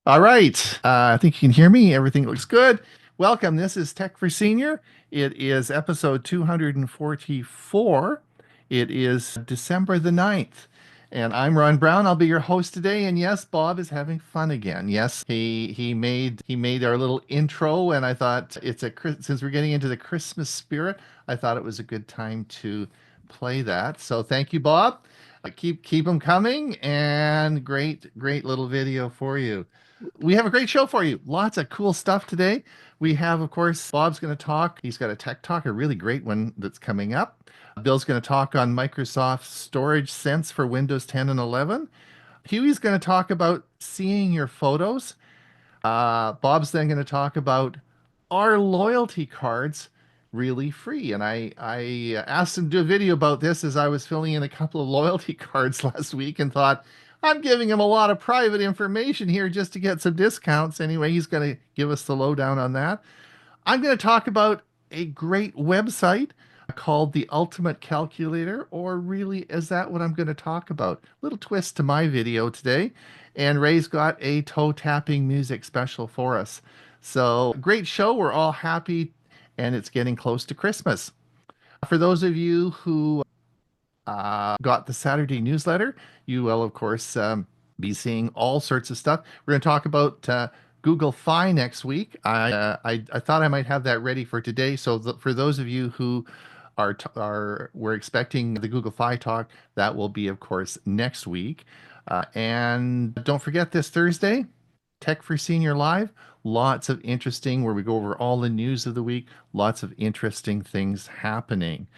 All right. I think you can hear me. Everything looks good. Welcome. This is Tech for Senior. It is episode 244. It is December the 9th. And I'm Ron Brown. I'll be your host today. And yes, Bob is having fun again. Yes, he made our little intro, and I thought since we're getting into the Christmas spirit, I thought it was a good time to play that. So thank you, Bob. Keep them coming, and great little video for you. We have a great show for you. Lots of cool stuff today. We have, of course, Bob's going to talk. He's got a tech talk, a really great one that's coming up. Bill's going to talk on Microsoft Storage Sense for Windows 10 and 11. Huey's going to talk about seeing your photos. Bob's then going to talk about, are loyalty cards really free? And I asked him to do a video about this as I was filling in a couple of loyalty cards last week and thought, I'm giving him a lot of private information here just to get some discounts. Anyway, he's going to give us the lowdown on that. I'm going to talk about a great website called the Ultimate Calculator, or really, is that what I'm going to talk about? Little twist to my video today. And Ray's got a toe tapping music special for us. So, great show. We're all happy, and it's getting close to Christmas. For those of you who got the Saturday newsletter, you will, of course, be seeing all sorts of stuff. We're going to talk about Google Fi next week. I thought I might have that ready for today. So for those of you who we're expecting the Google Fi talk, that will be, of course, next week. And don't forget this Thursday, Tech for Senior Live. Lots of interesting, where we go over all the news of the week. Lots of interesting things happening.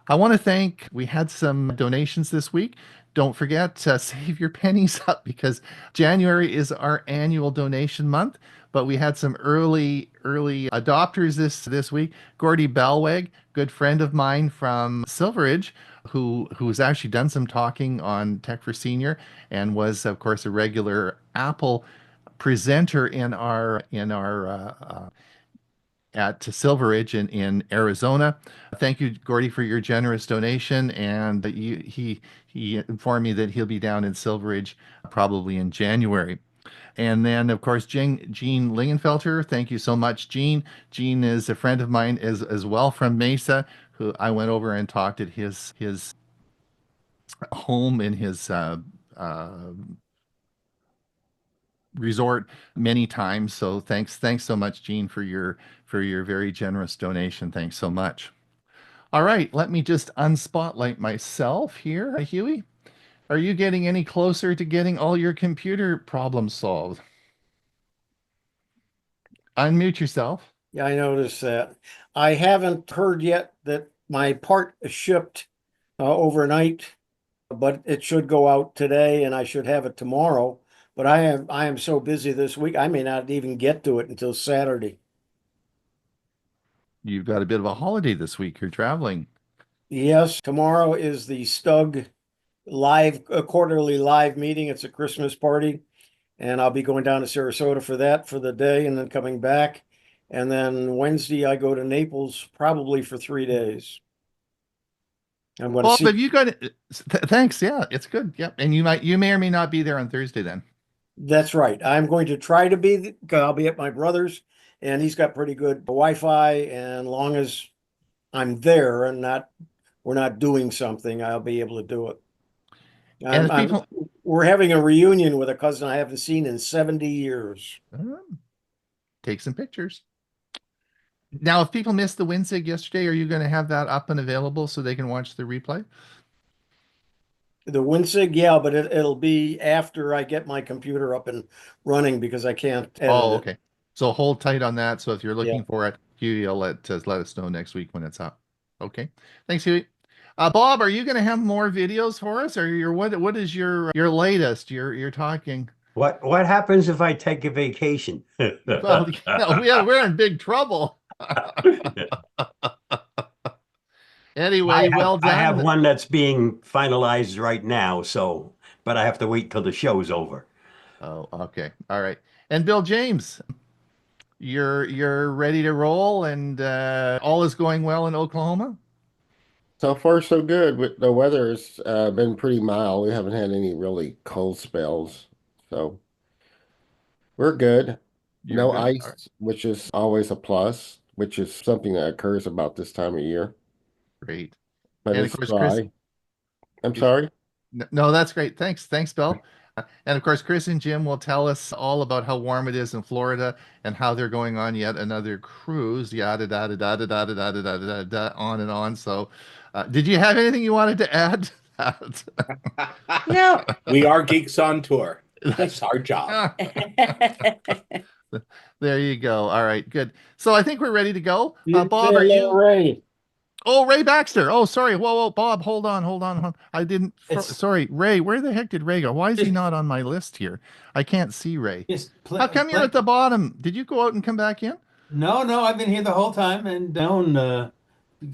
I want to thank, we had some donations this week. Don't forget to save your pennies up, because January is our annual donation month, but we had some early adopters this week. ℸ𝕀𝕂𝔼, good friend of mine from Silveridge, who's actually done some talking on Tech for Senior and was, of course, a regular Apple presenter at Silveridge in Arizona. Thank you, Gordy, for your generous donation. And he informed me that he'll be down in Silveridge probably in January. And then, of course, Gene Lingenfelter. Thank you so much, Gene. Gene is a friend of mine as well from Mesa, who I went over and talked at his home in his resort many times. So thanks so much, Gene, for your very generous donation. Thanks so much. All right, let me just unspotlight myself here. Huey, are you getting any closer to getting all your computer problems solved? Unmute yourself. Yeah, I noticed that. I haven't heard yet that my part shipped overnight, but it should go out today and I should have it tomorrow. But I am so busy this week, I may not even get to it until Saturday. You've got a bit of a holiday this week. You're traveling. Yes, tomorrow is the Stug quarterly live meeting. It's a Christmas party, and I'll be going down to Sarasota for that for the day and then coming back. And then Wednesday I go to Naples probably for 3 days. I'm going to Bob, see. have you got it? Thanks. Yeah, it's good. Yep. And you may or may not be there on Thursday then. That's right. I'm going to try to be. I'll be at my brother's, and he's got pretty good Wi-Fi. And long as I'm there and we're not doing something, I'll be able to do it. And if people We're having a reunion with a cousin I haven't seen in 70 years. take some pictures. Now, if people missed the WinSig yesterday, are you going to have that up and available so they can watch the replay? The WinSig, yeah, but it'll be after I get my computer up and running because I can't edit Oh, it. okay. So hold tight on that. So if you're Yeah. looking for it, Huey will let us know next week when it's up. Okay. Thanks, Huey. Bob, are you going to have more videos for us, or what is your latest? You're talking. What happens if I take a vacation? Well, we're in big trouble. Anyway, well done. I have one that's being finalized right now, but I have to wait till the show's over. Oh, okay. All right. And Bill James, you're ready to roll, and all is going well in Oklahoma? So far, so good. The weather's been pretty mild. We haven't had any really cold spells. So We're good. You're No good. All right. ice, which is always a plus, which is something that occurs about this time of year, Great. but And of it's course, Chris, dry. I'm sorry. no, that's great. Thanks, Bill. And of course, Chris and Jim will tell us all about how warm it is in Florida and how they're going on yet another cruise, yada, da, da, da, da, da, da, da, da, da, da, on and on. So, did you have anything you wanted to add? No. We are geeks on tour. That's our job. There you go. All right, good. So I think we're ready to go. Bob, Say are hello, you? Ray. Oh, Ray Baxter. Oh, sorry. Whoa, Bob, hold on. I didn't. Sorry, Ray. Where the heck did Ray go? Why is he not on my list here? I can't see Ray. How come you're at the bottom? Did you go out and come back in? No, I've been here the whole time and down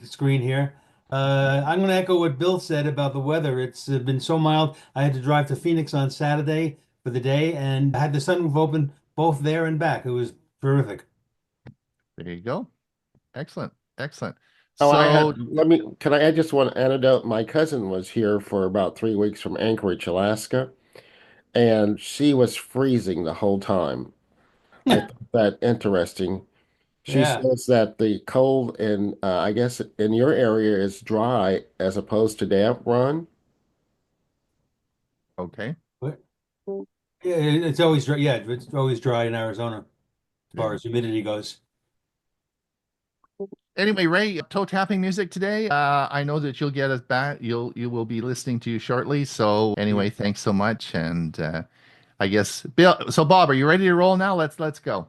screen here. I'm going to echo what Bill said about the weather. It's been so mild. I had to drive to Phoenix on Saturday for the day and I had the sunroof open both there and back. It was terrific. There you go. Excellent. Oh, So, can I add just one anecdote? My cousin was here for about 3 weeks from Anchorage, Alaska, and she was freezing the whole time. I thought that interesting. She Yeah. says that the cold in, I guess in your area is dry as opposed to damp, Ron. okay. Yeah, it's always dry. Yeah, it's always dry in Arizona as far Good. as humidity goes. Anyway, Ray, toe tapping music today. I know that you'll get us back. You will be listening to you shortly. So anyway, thanks so much. And I guess Bill. So Bob, are you ready to roll now? Let's go.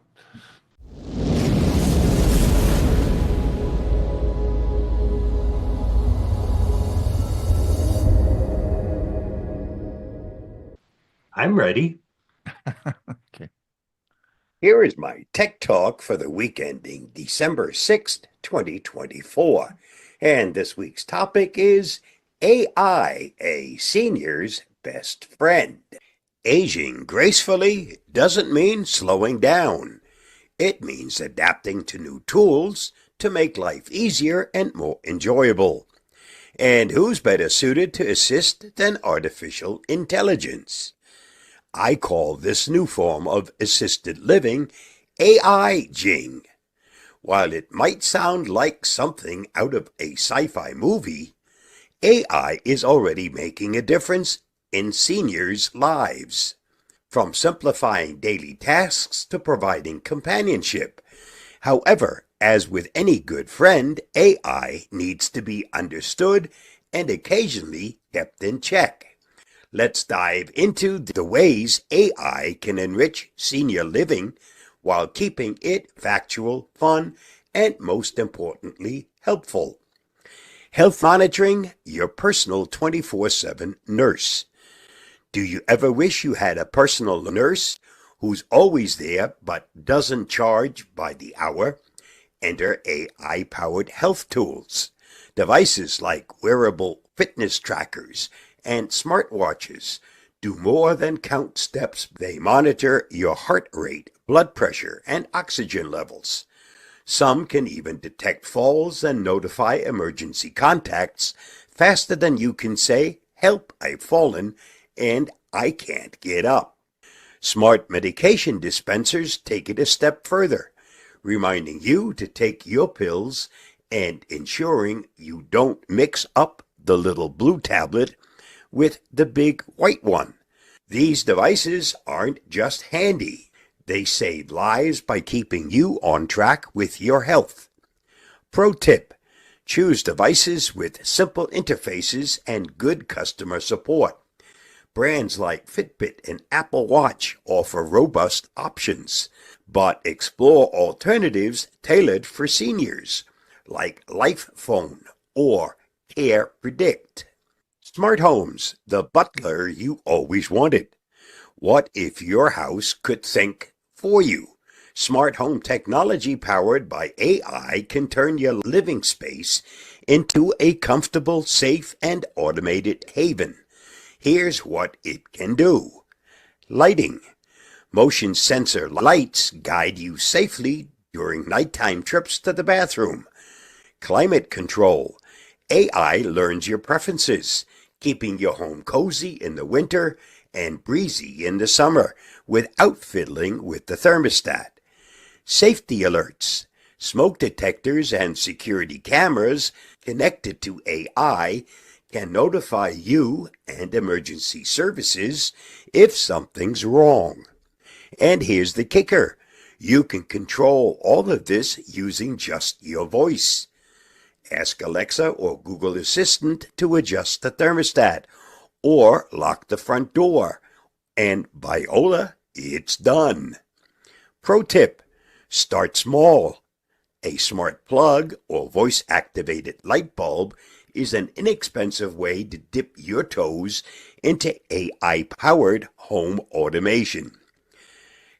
I'm ready. Okay. Here is my tech talk for the week ending December 6th, 2024. And this week's topic is AI, a senior's best friend. Aging gracefully doesn't mean slowing down. It means adapting to new tools to make life easier and more enjoyable. And who's better suited to assist than artificial intelligence? I call this new form of assisted living AI-ing. While it might sound like something out of a sci-fi movie, AI is already making a difference in seniors' lives. From simplifying daily tasks to providing companionship. However, as with any good friend, AI needs to be understood and occasionally kept in check. Let's dive into the ways AI can enrich senior living while keeping it factual, fun, and most importantly, helpful. Health monitoring, your personal 24/7 nurse. Do you ever wish you had a personal nurse who's always there but doesn't charge by the hour? Enter AI-powered health tools. Devices like wearable fitness trackers and smartwatches do more than count steps. They monitor your heart rate, blood pressure, and oxygen levels. Some can even detect falls and notify emergency contacts faster than you can say, "Help, I've fallen," and "I can't get up." Smart medication dispensers take it a step further, reminding you to take your pills and ensuring you don't mix up the little blue tablet with the big white one. These devices aren't just handy. They save lives by keeping you on track with your health. Pro tip: choose devices with simple interfaces and good customer support. Brands like Fitbit and Apple Watch offer robust options, but explore alternatives tailored for seniors, like Life Phone or Care Predict. Smart homes, the butler you always wanted. What if your house could think for you? Smart home technology powered by AI can turn your living space into a comfortable, safe, and automated haven. Here's what it can do. Lighting. Motion sensor lights guide you safely during nighttime trips to the bathroom. Climate control. AI learns your preferences, keeping your home cozy in the winter and breezy in the summer without fiddling with the thermostat. Safety alerts, smoke detectors, and security cameras connected to AI can notify you and emergency services if something's wrong. And here's the kicker. You can control all of this using just your voice. Ask Alexa or Google Assistant to adjust the thermostat or lock the front door. And voila, it's done. Pro tip, start small. A smart plug or voice-activated light bulb is an inexpensive way to dip your toes into AI-powered home automation.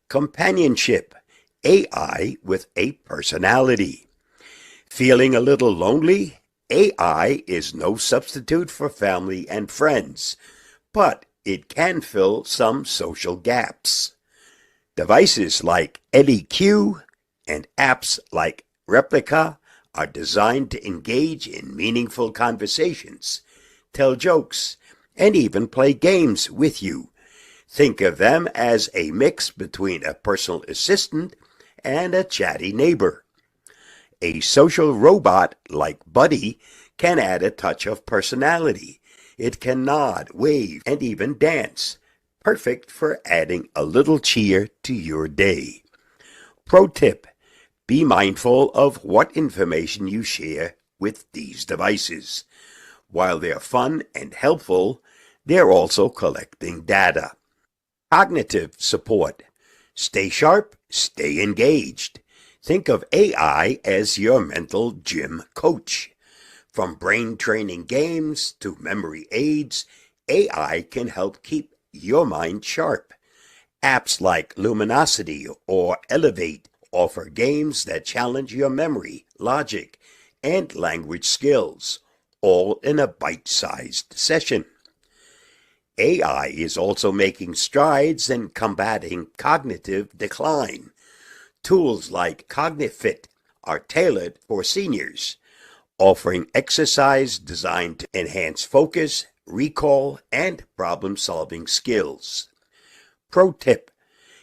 Companionship, AI with a personality. Feeling a little lonely? AI is no substitute for family and friends, but it can fill some social gaps. Devices like LEQ and apps like Replica are designed to engage in meaningful conversations, tell jokes, and even play games with you. Think of them as a mix between a personal assistant and a chatty neighbor. A social robot like Buddy can add a touch of personality. It can nod, wave, and even dance. Perfect for adding a little cheer to your day. Pro tip, be mindful of what information you share with these devices. While they're fun and helpful, they're also collecting data. Cognitive support. Stay sharp, stay engaged. Think of AI as your mental gym coach. From brain training games to memory aids, AI can help keep your mind sharp. Apps like Luminosity or Elevate offer games that challenge your memory, logic, and language skills, all in a bite-sized session. AI is also making strides in combating cognitive decline. Tools like CogniFit are tailored for seniors, offering exercise designed to enhance focus, recall, and problem-solving skills. Pro tip,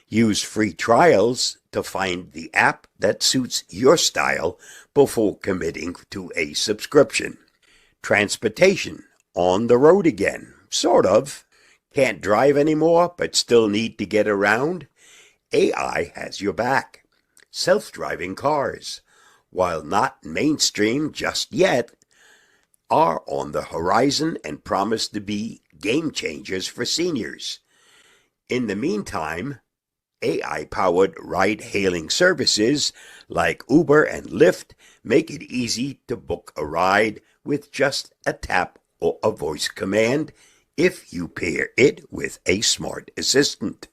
use free trials to find the app that suits your style before committing to a subscription. Transportation, on the road again, sort of. Can't drive anymore but still need to get around? AI has your back. Self-driving cars, while not mainstream just yet, are on the horizon and promise to be game changers for seniors. In the meantime, AI-powered ride-hailing services like Uber and Lyft make it easy to book a ride with just a tap or a voice command if you pair it with a smart assistant.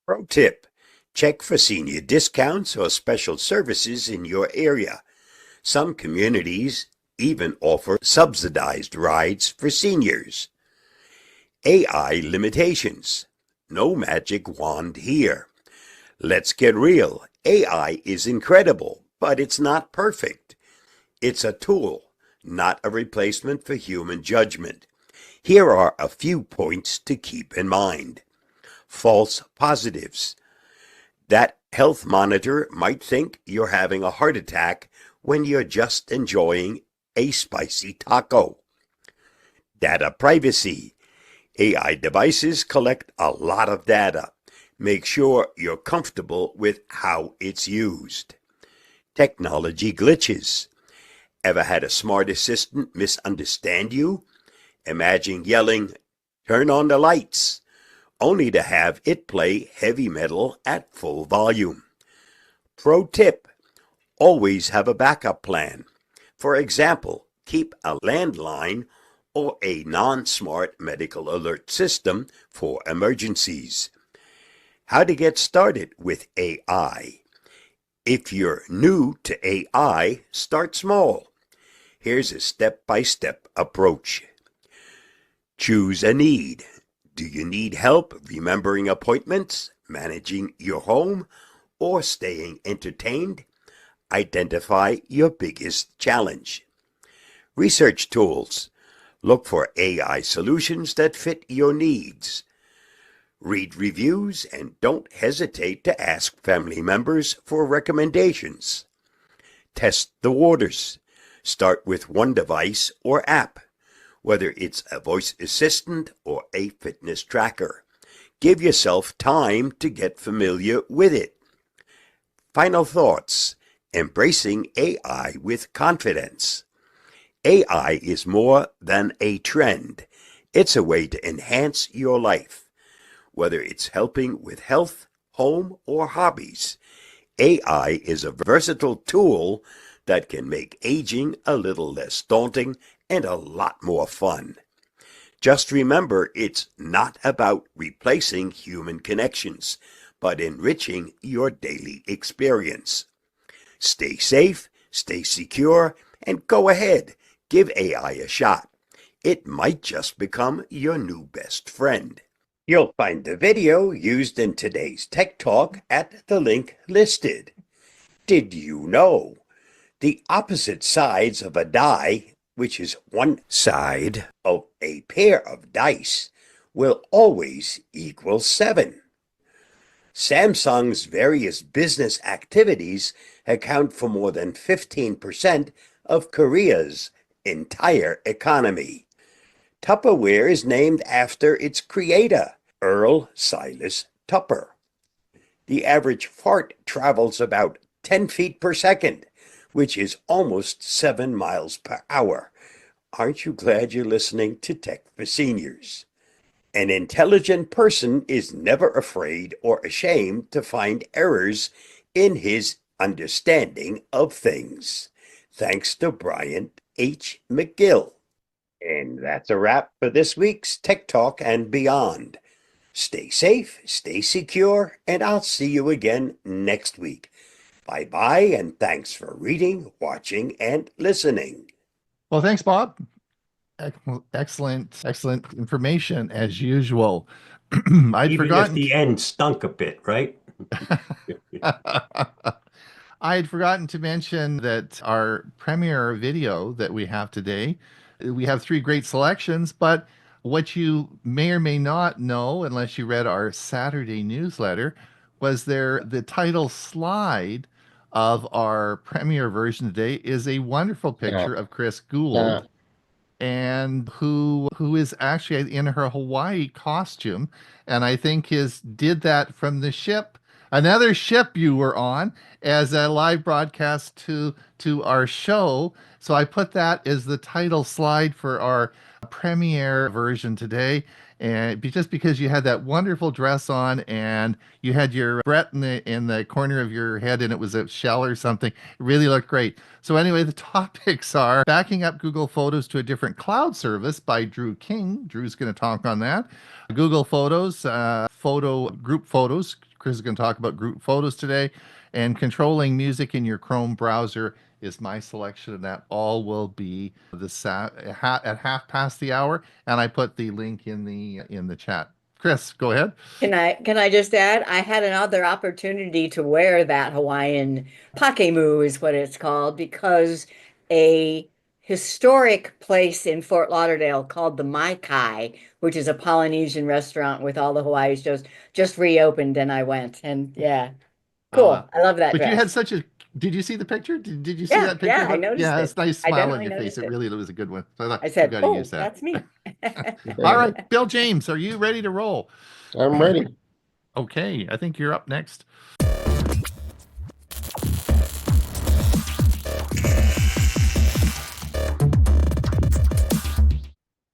Pro tip, check for senior discounts or special services in your area. Some communities even offer subsidized rides for seniors. AI limitations. No magic wand here. Let's get real. AI is incredible, but it's not perfect. It's a tool, not a replacement for human judgment. Here are a few points to keep in mind. False positives. That health monitor might think you're having a heart attack when you're just enjoying a spicy taco. Data privacy. AI devices collect a lot of data. Make sure you're comfortable with how it's used. Technology glitches. Ever had a smart assistant misunderstand you? Imagine yelling, "Turn on the lights," only to have it play heavy metal at full volume. Pro tip, always have a backup plan. For example, keep a landline or a non-smart medical alert system for emergencies. How to get started with AI. If you're new to AI, start small. Here's a step-by-step approach. Choose a need. Do you need help remembering appointments, managing your home, or staying entertained? Identify your biggest challenge. Research tools. Look for AI solutions that fit your needs. Read reviews and don't hesitate to ask family members for recommendations. Test the waters. Start with one device or app, whether it's a voice assistant or a fitness tracker. Give yourself time to get familiar with it. Final thoughts. Embracing AI with confidence. AI is more than a trend. It's a way to enhance your life. Whether it's helping with health, home, or hobbies, AI is a versatile tool that can make aging a little less daunting and a lot more fun. Just remember, it's not about replacing human connections, but enriching your daily experience. Stay safe, stay secure, and go ahead, give AI a shot. It might just become your new best friend. You'll find the video used in today's Tech Talk at the link listed. Did you know? The opposite sides of a die, which is one side of a pair of dice, will always equal 7. Samsung's various business activities account for more than 15% of Korea's entire economy. Tupperware is named after its creator, Earl Silas Tupper. The average fart travels about 10 feet per second, which is almost 7 miles per hour. Aren't you glad you're listening to Tech for Seniors? An intelligent person is never afraid or ashamed to find errors in his understanding of things. Thanks to Brian H. McGill. And that's a wrap for this week's Tech Talk and beyond. Stay safe, stay secure, and I'll see you again next week. Bye-bye, and thanks for reading, watching, and listening. Well, thanks, Bob. Excellent information as usual. I'd Even if forgotten. the end stunk a bit, right? I had forgotten to mention that our premiere video that we have today, we have 3 great selections, but what you may or may not know, unless you read our Saturday newsletter, was the title slide of our premiere version today is a wonderful picture of Chris Gould. And who is actually in her Hawaii costume, and I think did that from the ship, another ship you were on, as a live broadcast to our show. So I put that as the title slide for our premiere version today, and just because you had that wonderful dress on and you had your Brett in the corner of your head and it was a shell or something, it really looked great. So anyway, the topics are backing up Google Photos to a different cloud service by Drew King. Drew's going to talk on that. Google Photos, group photos. Chris is going to talk about group photos today. And controlling music in your Chrome browser is my selection, and that all will be at half past the hour. And I put the link in the chat. Chris, go ahead. Can I just add? I had another opportunity to wear that Hawaiian ℸ𝕃𝕬𝕝 is what it's called, because a historic place in Fort Lauderdale called the Mai Kai, which is a Polynesian restaurant with all the Hawaii shows, just reopened, and I went. And yeah, cool. I love that But dress. you had such a. Did you see the picture? Did you see that picture? Yeah, I noticed Yeah, it. it's nice I smile on definitely your face. noticed it. It was a good one. So I thought I said, you got to "Oh, use that. that's me." All right, Bill James, are you ready to roll? I'm ready. Okay, I think you're up next.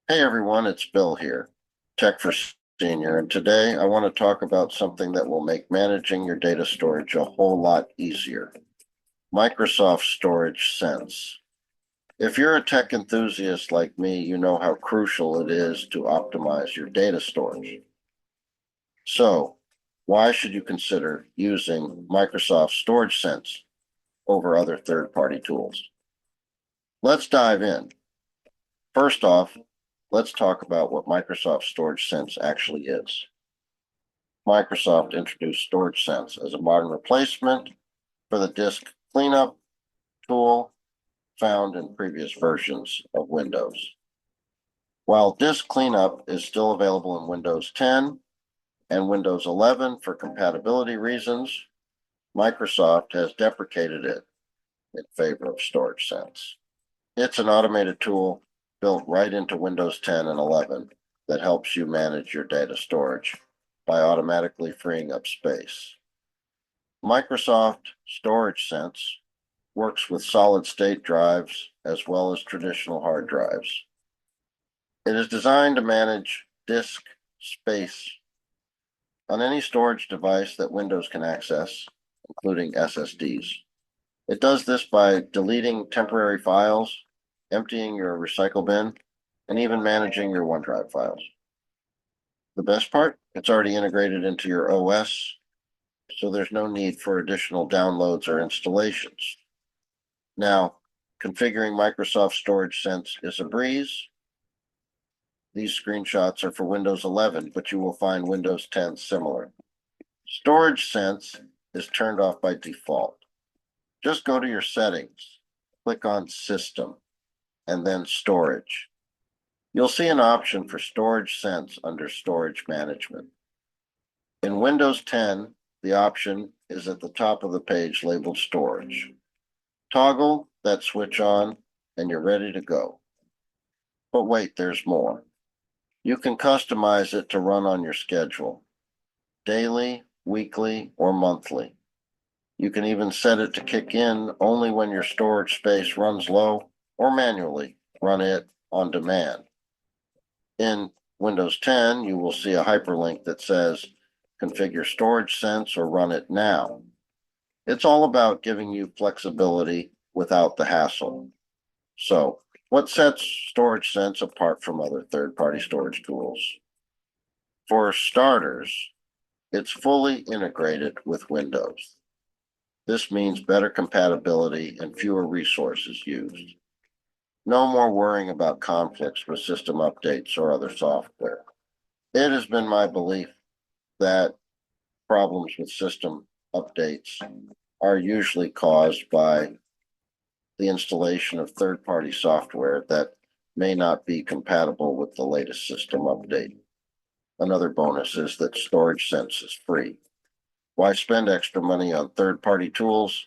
Hey everyone, it's Bill here, Tech for Senior, and today I want to talk about something that will make managing your data storage a whole lot easier. Microsoft Storage Sense. If you're a tech enthusiast like me, you know how crucial it is to optimize your data storage. So, why should you consider using Microsoft Storage Sense over other third-party tools? Let's dive in. First off, let's talk about what Microsoft Storage Sense actually is. Microsoft introduced Storage Sense as a modern replacement for the disk cleanup tool found in previous versions of Windows. While disk cleanup is still available in Windows 10, and Windows 11 for compatibility reasons. Microsoft has deprecated it in favor of StorageSense. It's an automated tool built right into Windows 10 and 11 that helps you manage your data storage by automatically freeing up space. Microsoft StorageSense works with solid-state drives as well as traditional hard drives. It is designed to manage disk space on any storage device that Windows can access, including SSDs. It does this by deleting temporary files, emptying your recycle bin, and even managing your OneDrive files. The best part, it's already integrated into your OS, so there's no need for additional downloads or installations. Now, configuring Microsoft StorageSense is a breeze. These screenshots are for Windows 11, but you will find Windows 10 similar. StorageSense is turned off by default. Just go to your settings, click on System, and then Storage. You'll see an option for StorageSense under Storage Management. In Windows 10, the option is at the top of the page labeled Storage. Toggle that switch on, and you're ready to go. But wait, there's more. You can customize it to run on your schedule, daily, weekly, or monthly. You can even set it to kick in only when your storage space runs low, or manually run it on demand. In Windows 10, you will see a hyperlink that says configure StorageSense or run it now. It's all about giving you flexibility without the hassle. So, what sets StorageSense apart from other third-party storage tools? For starters, it's fully integrated with Windows. This means better compatibility and fewer resources used. No more worrying about conflicts with system updates or other software. It has been my belief that problems with system updates are usually caused by the installation of third-party software that may not be compatible with the latest system update. Another bonus is that StorageSense is free. Why spend extra money on third-party tools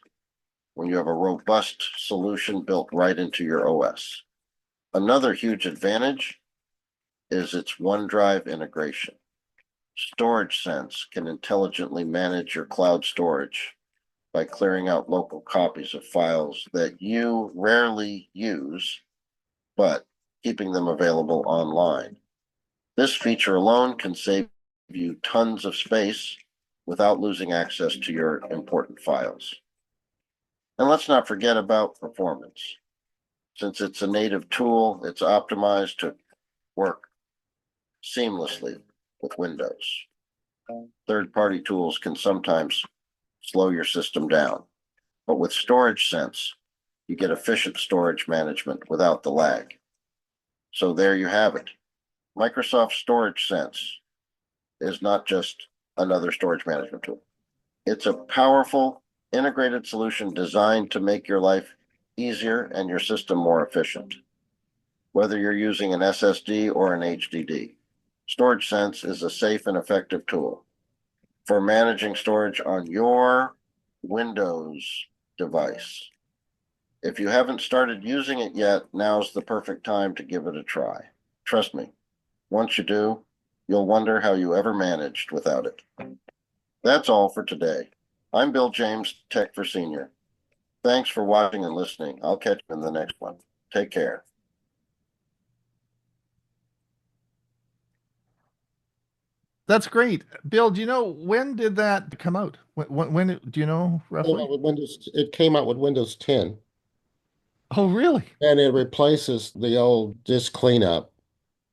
when you have a robust solution built right into your OS? Another huge advantage is its OneDrive integration. StorageSense can intelligently manage your cloud storage by clearing out local copies of files that you rarely use, but keeping them available online. This feature alone can save you tons of space without losing access to your important files. And let's not forget about performance. Since it's a native tool, it's optimized to work seamlessly with Windows. Third-party tools can sometimes slow your system down, but with StorageSense, you get efficient storage management without the lag. So there you have it. Microsoft StorageSense is not just another storage management tool. It's a powerful, integrated solution designed to make your life easier and your system more efficient. Whether you're using an SSD or an HDD, StorageSense is a safe and effective tool for managing storage on your Windows device. If you haven't started using it yet, now's the perfect time to give it a try. Trust me, once you do, you'll wonder how you ever managed without it. That's all for today. I'm Bill James, Tech for Senior. Thanks for watching and listening. I'll catch you in the next one. Take care. That's great. Bill, do you know when did that come out? When do you know roughly? It came out with Windows 10, Oh, really? and it replaces the old disk cleanup,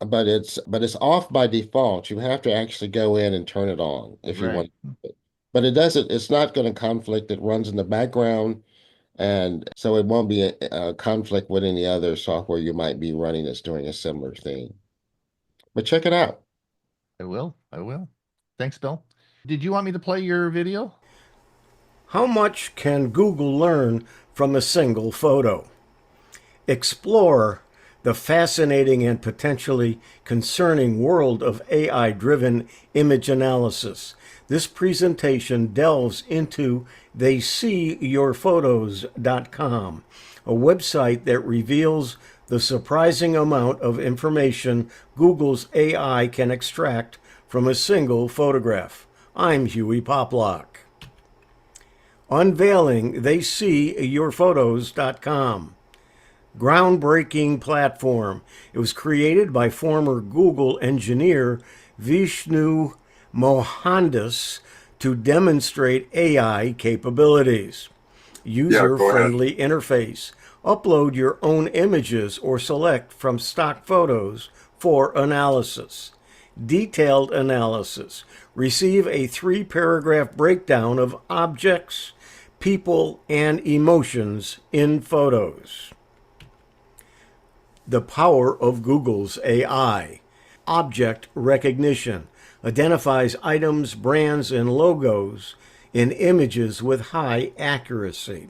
but it's off by default. You have to actually go in and turn it on if you Right. want it. But it doesn't, it's not going to conflict. It runs in the background, and so it won't be a conflict with any other software you might be running that's doing a similar thing. But check it out. I will. I will. Thanks, Bill. Did you want me to play your video? How much can Google learn from a single photo? Explore the fascinating and potentially concerning world of AI-driven image analysis. This presentation delves into theyseeyourphotos.com, a website that reveals the surprising amount of information Google's AI can extract from a single photograph. I'm Hewie Poplock. Unveiling theyseeyourphotos.com. Groundbreaking platform. It was created by former Google engineer Vishnu Mohandas to demonstrate AI capabilities. User-friendly interface. Upload your own images or select from stock photos for analysis. Detailed analysis. Receive a 3-paragraph breakdown of objects, people, and emotions in photos. The power of Google's AI. Object recognition. Identifies items, brands, and logos in images with high accuracy.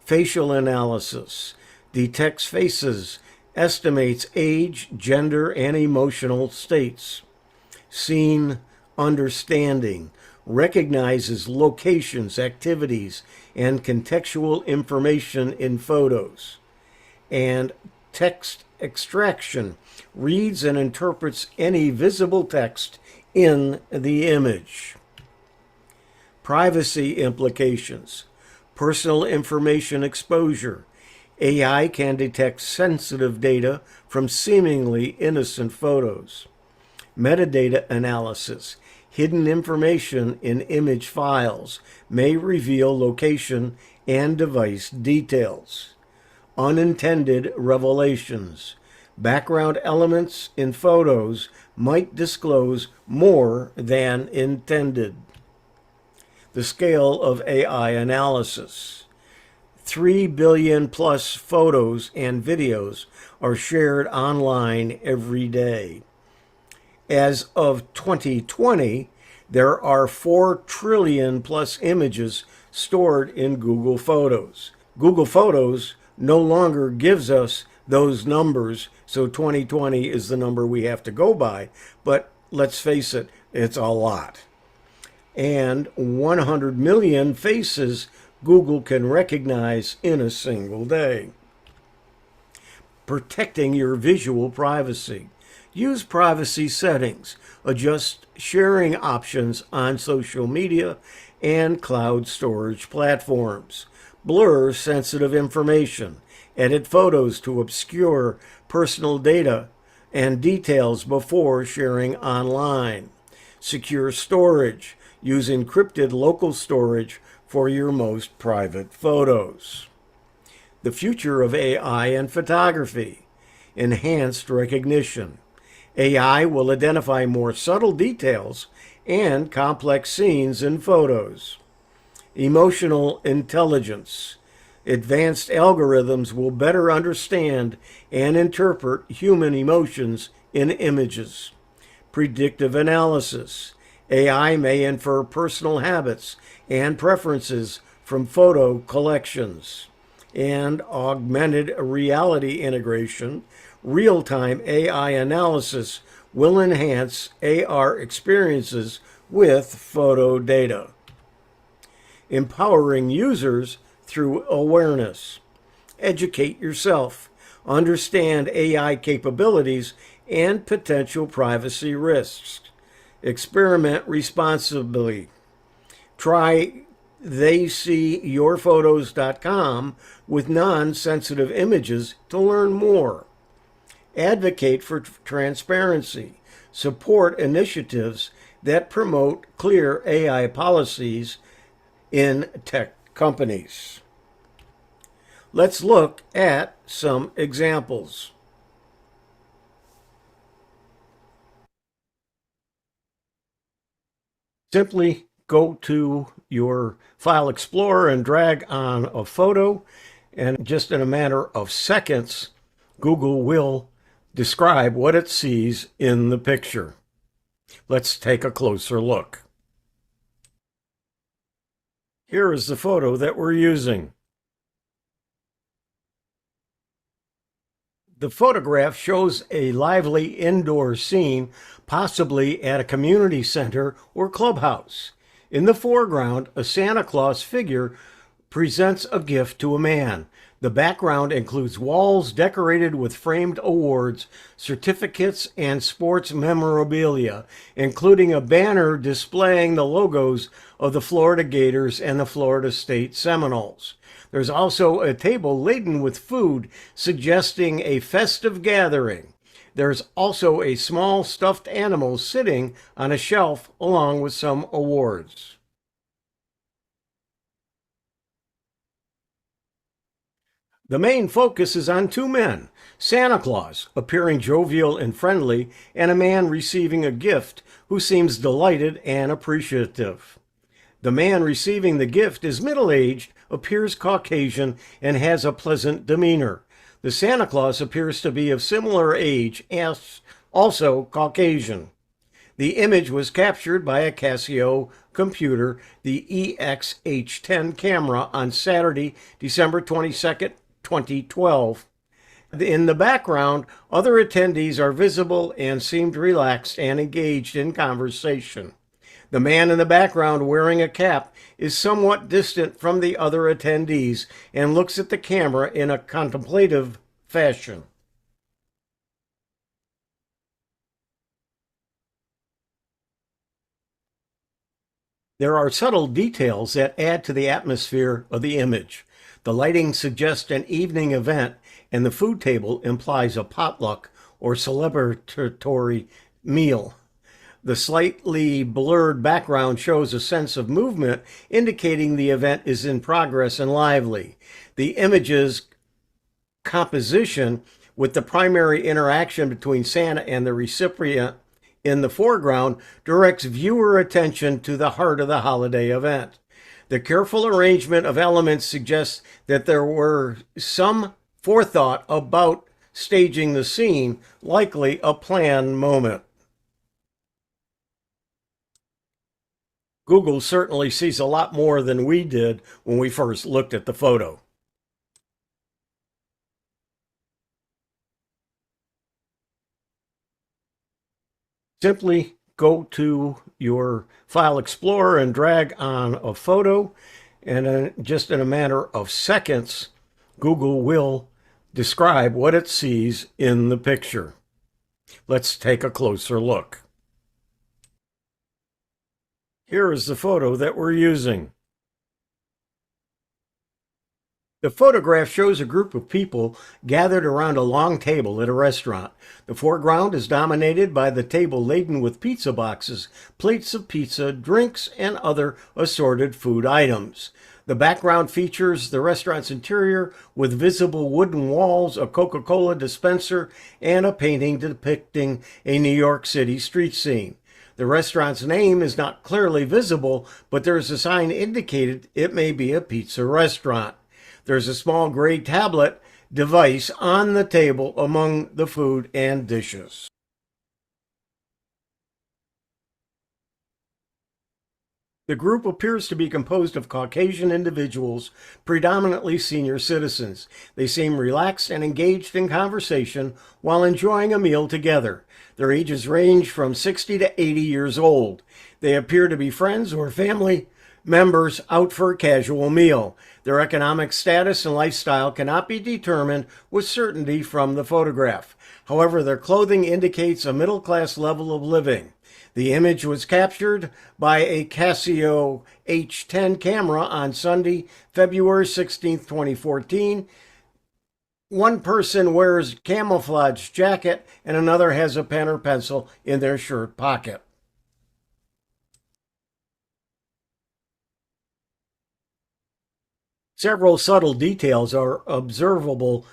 Facial analysis. Detects faces. Estimates age, gender, and emotional states. Scene understanding. Recognizes locations, activities, and contextual information in photos. And text extraction. Reads and interprets any visible text in the image. Privacy implications. Personal information exposure. AI can detect sensitive data from seemingly innocent photos. Metadata analysis. Hidden information in image files may reveal location and device details. Unintended revelations. Background elements in photos might disclose more than intended. The scale of AI analysis. 3 billion plus photos and videos are shared online every day. As of 2020, there are 4 trillion plus images stored in Google Photos. Google Photos no longer gives us those numbers, so 2020 is the number we have to go by. But let's face it, it's a lot. And 100 million faces Google can recognize in a single day. Protecting your visual privacy. Use privacy settings. Adjust sharing options on social media and cloud storage platforms. Blur sensitive information. Edit photos to obscure personal data and details before sharing online. Secure storage. Use encrypted local storage for your most private photos. The future of AI and photography. Enhanced recognition. AI will identify more subtle details and complex scenes in photos. Emotional intelligence. Advanced algorithms will better understand and interpret human emotions in images. Predictive analysis. AI may infer personal habits and preferences from photo collections. And augmented reality integration. Real-time AI analysis will enhance AR experiences with photo data. Empowering users through awareness. Educate yourself. Understand AI capabilities and potential privacy risks. Experiment responsibly. Try theyseeyourphotos.com with non-sensitive images to learn more. Advocate for transparency. Support initiatives that promote clear AI policies in tech companies. Let's look at some examples. Simply go to your File Explorer and drag on a photo, and just in a matter of seconds, Google will describe what it sees in the picture. Let's take a closer look. Here is the photo that we're using. The photograph shows a lively indoor scene, possibly at a community center or clubhouse. In the foreground, a Santa Claus figure presents a gift to a man. The background includes walls decorated with framed awards, certificates, and sports memorabilia, including a banner displaying the logos of the Florida Gators and the Florida State Seminoles. There's also a table laden with food, suggesting a festive gathering. There's also a small stuffed animal sitting on a shelf along with some awards. The main focus is on two men, Santa Claus, appearing jovial and friendly, and a man receiving a gift who seems delighted and appreciative. The man receiving the gift is middle-aged, appears Caucasian, and has a pleasant demeanor. The Santa Claus appears to be of similar age, as also Caucasian. The image was captured by a Casio computer, the EXH10 camera, on Saturday, December 22nd, 2012. In the background, other attendees are visible and seemed relaxed and engaged in conversation. The man in the background wearing a cap is somewhat distant from the other attendees and looks at the camera in a contemplative fashion. There are subtle details that add to the atmosphere of the image. The lighting suggests an evening event, and the food table implies a potluck or celebratory meal. The slightly blurred background shows a sense of movement, indicating the event is in progress and lively. The image's composition, with the primary interaction between Santa and the recipient in the foreground, directs viewer attention to the heart of the holiday event. The careful arrangement of elements suggests that there were some forethought about staging the scene, likely a planned moment. Google certainly sees a lot more than we did when we first looked at the photo. Simply go to your File Explorer and drag on a photo, and just in a matter of seconds, Google will describe what it sees in the picture. Let's take a closer look. Here is the photo that we're using. The photograph shows a group of people gathered around a long table at a restaurant. The foreground is dominated by the table laden with pizza boxes, plates of pizza, drinks, and other assorted food items. The background features the restaurant's interior with visible wooden walls, a Coca-Cola dispenser, and a painting depicting a New York City street scene. The restaurant's name is not clearly visible, but there is a sign indicating it may be a pizza restaurant. There's a small gray tablet device on the table among the food and dishes. The group appears to be composed of Caucasian individuals, predominantly senior citizens. They seem relaxed and engaged in conversation while enjoying a meal together. Their ages range from 60 to 80 years old. They appear to be friends or family members out for a casual meal. Their economic status and lifestyle cannot be determined with certainty from the photograph. However, their clothing indicates a middle-class level of living. The image was captured by a Casio H10 camera on Sunday, February 16, 2014. One person wears camouflage jacket and another has a pen or pencil in their shirt pocket. Several subtle details are observable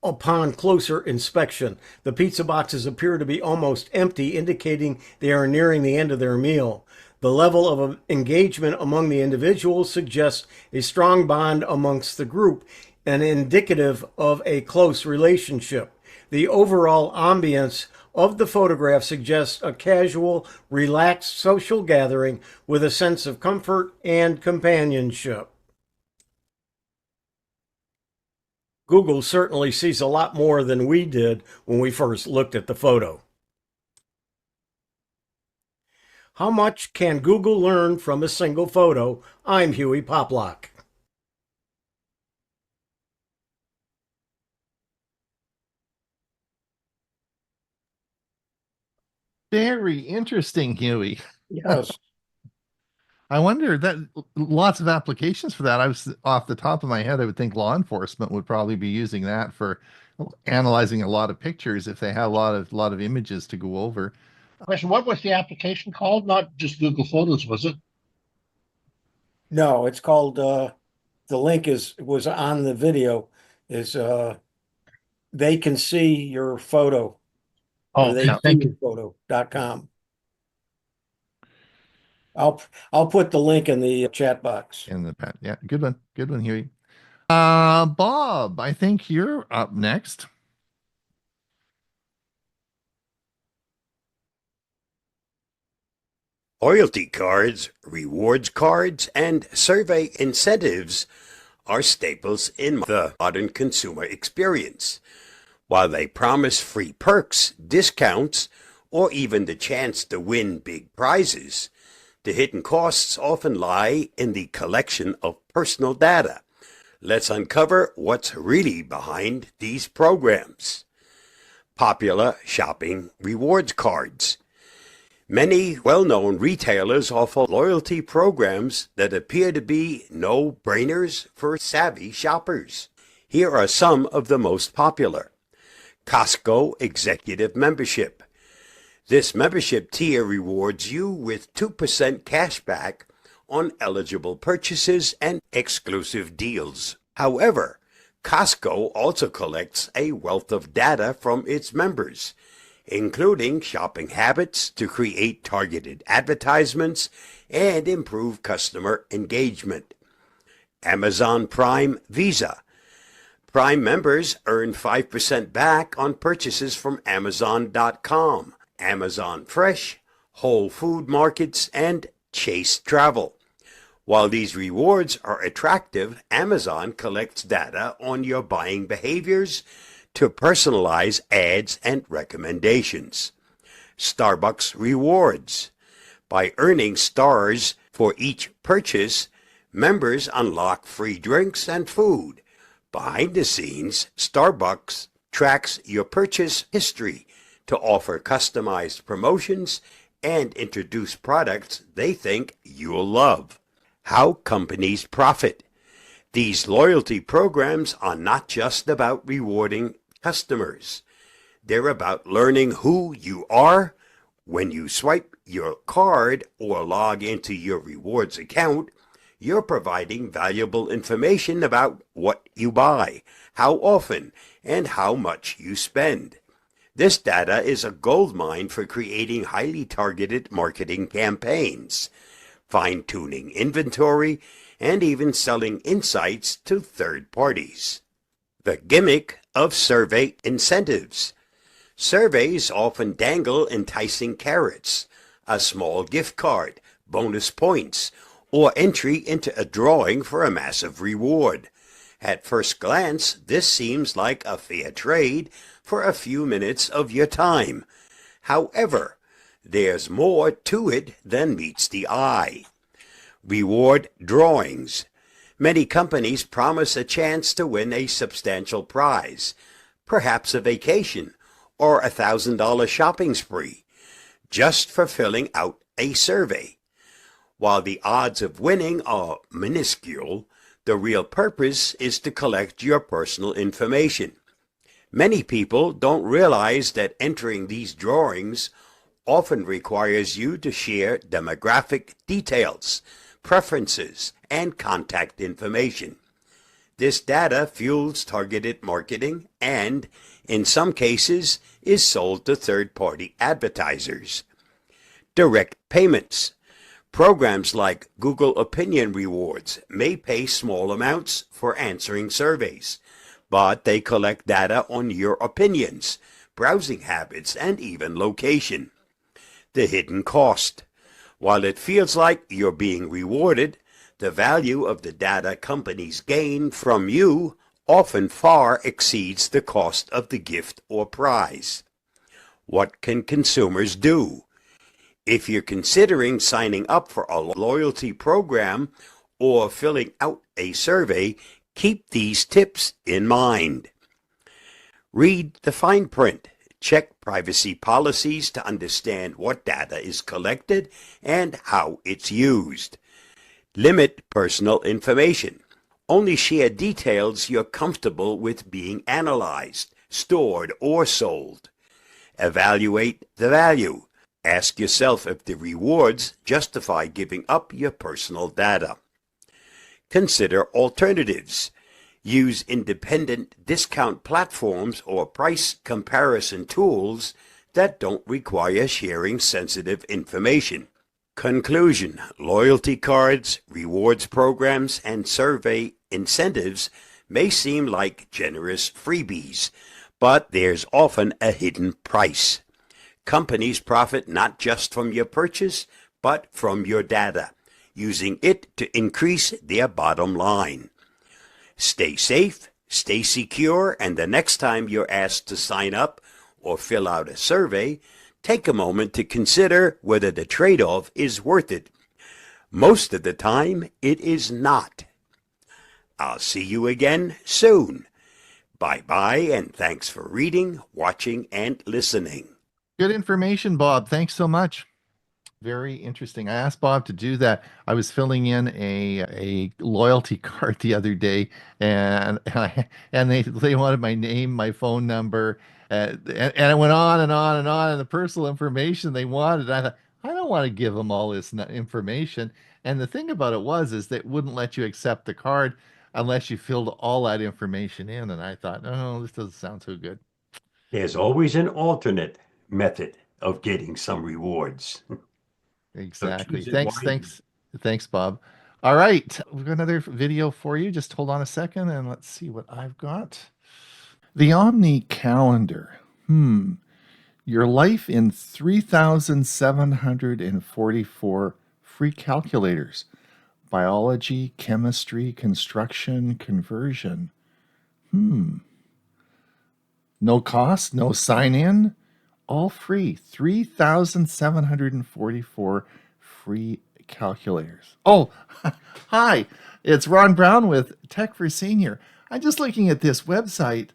upon closer inspection. The pizza boxes appear to be almost empty, indicating they are nearing the end of their meal. The level of engagement among the individuals suggests a strong bond amongst the group and indicative of a close relationship. The overall ambience of the photograph suggests a casual, relaxed social gathering with a sense of comfort and companionship. Google certainly sees a lot more than we did when we first looked at the photo. How much can Google learn from a single photo? I'm Hewie Poplock. Very interesting, Huey. Yes. I wonder that lots of applications for that. I was off the top of my head, I would think law enforcement would probably be using that for analyzing a lot of pictures if they have a lot of images to go over. Question, what was the application called? Not just Google Photos, was it? No, it's called, the link was on the video, is they can see your photo. Oh, Or they okay, see thank your you. photo.com. I'll put the link in the chat box. In the pet. Yeah, good one. Good one, Huey. Bob, I think you're up next. Loyalty cards, rewards cards, and survey incentives are staples in the modern consumer experience. While they promise free perks, discounts, or even the chance to win big prizes, the hidden costs often lie in the collection of personal data. Let's uncover what's really behind these programs. Popular shopping rewards cards. Many well-known retailers offer loyalty programs that appear to be no-brainers for savvy shoppers. Here are some of the most popular. Costco Executive Membership. This membership tier rewards you with 2% cash back on eligible purchases and exclusive deals. However, Costco also collects a wealth of data from its members, including shopping habits to create targeted advertisements and improve customer engagement. Amazon Prime Visa. Prime members earn 5% back on purchases from Amazon.com, Amazon Fresh, Whole Food Markets, and Chase Travel. While these rewards are attractive, Amazon collects data on your buying behaviors to personalize ads and recommendations. Starbucks Rewards. By earning stars for each purchase, members unlock free drinks and food. Behind the scenes, Starbucks tracks your purchase history to offer customized promotions and introduce products they think you'll love. How companies profit. These loyalty programs are not just about rewarding customers. They're about learning who you are. When you swipe your card or log into your rewards account, you're providing valuable information about what you buy, how often, and how much you spend. This data is a goldmine for creating highly targeted marketing campaigns, fine-tuning inventory, and even selling insights to third parties. The gimmick of survey incentives. Surveys often dangle enticing carrots, a small gift card, bonus points, or entry into a drawing for a massive reward. At first glance, this seems like a fair trade for a few minutes of your time. However, there's more to it than meets the eye. Reward drawings. Many companies promise a chance to win a substantial prize, perhaps a vacation or a $1,000 shopping spree, just for filling out a survey. While the odds of winning are minuscule, the real purpose is to collect your personal information. Many people don't realize that entering these drawings often requires you to share demographic details, preferences, and contact information. This data fuels targeted marketing and, in some cases, is sold to third-party advertisers. Direct payments. Programs like Google Opinion Rewards may pay small amounts for answering surveys, but they collect data on your opinions, browsing habits, and even location. The hidden cost. While it feels like you're being rewarded, the value of the data companies gain from you often far exceeds the cost of the gift or prize. What can consumers do? If you're considering signing up for a loyalty program or filling out a survey, keep these tips in mind. Read the fine print. Check privacy policies to understand what data is collected and how it's used. Limit personal information. Only share details you're comfortable with being analyzed, stored, or sold. Evaluate the value. Ask yourself if the rewards justify giving up your personal data. Consider alternatives. Use independent discount platforms or price comparison tools that don't require sharing sensitive information. Conclusion: loyalty cards, rewards programs, and survey incentives may seem like generous freebies, but there's often a hidden price. Companies profit not just from your purchase, but from your data, using it to increase their bottom line. Stay safe, stay secure, and the next time you're asked to sign up or fill out a survey, take a moment to consider whether the trade-off is worth it. Most of the time, it is not. I'll see you again soon. Bye-bye, and thanks for reading, watching, and listening. Good information, Bob. Thanks so much. Very interesting. I asked Bob to do that. I was filling in a loyalty card the other day, and they wanted my name, my phone number, and it went on and on and on, and the personal information they wanted. I thought, I don't want to give them all this information. And the thing about it is that it wouldn't let you accept the card unless you filled all that information in. And I thought, no, this doesn't sound so good. There's always an alternate method of getting some rewards. Exactly. choose it Thanks, wisely. thanks, Bob. All right, we've got another video for you. Just hold on a second and let's see what I've got. The 𝕤𝕒 calendar. Your life in 3,744 free calculators. Biology, chemistry, construction, conversion. No cost, no sign in. All free. 3,744 free calculators. Oh, hi. It's Ron Brown with Tech for Senior. I'm just looking at this website,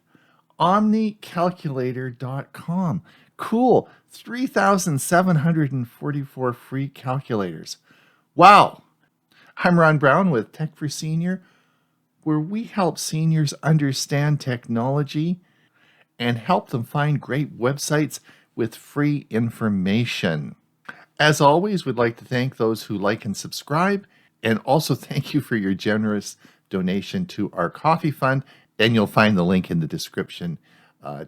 ℸ𝕒𝕉𝕍.com. Cool. 3,744 free calculators. Wow. I'm Ron Brown with Tech for Senior, where we help seniors understand technology and help them find great websites with free information. As always, we'd like to thank those who like and subscribe, and also thank you for your generous donation to our coffee fund, and you'll find the link in the description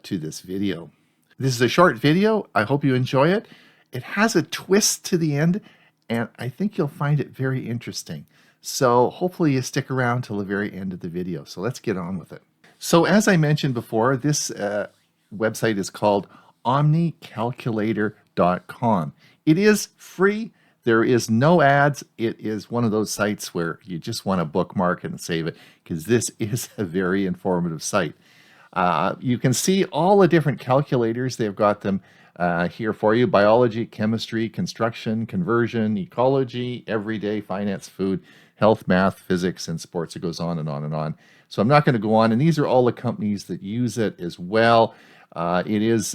to this video. This is a short video. I hope you enjoy it. It has a twist to the end, and I think you'll find it very interesting. So hopefully you stick around till the very end of the video. So let's get on with it. So as I mentioned before, this website is called ℸ𝕒𝕉𝕍.com. It is free. There is no ads. It is one of those sites where you just want to bookmark it and save it, because this is a very informative site. You can see all the different calculators. They've got them here for you: biology, chemistry, construction, conversion, ecology, everyday, finance, food, health, math, physics, and sports. It goes on and on and on. So I'm not going to go on. And these are all the companies that use it as well. It is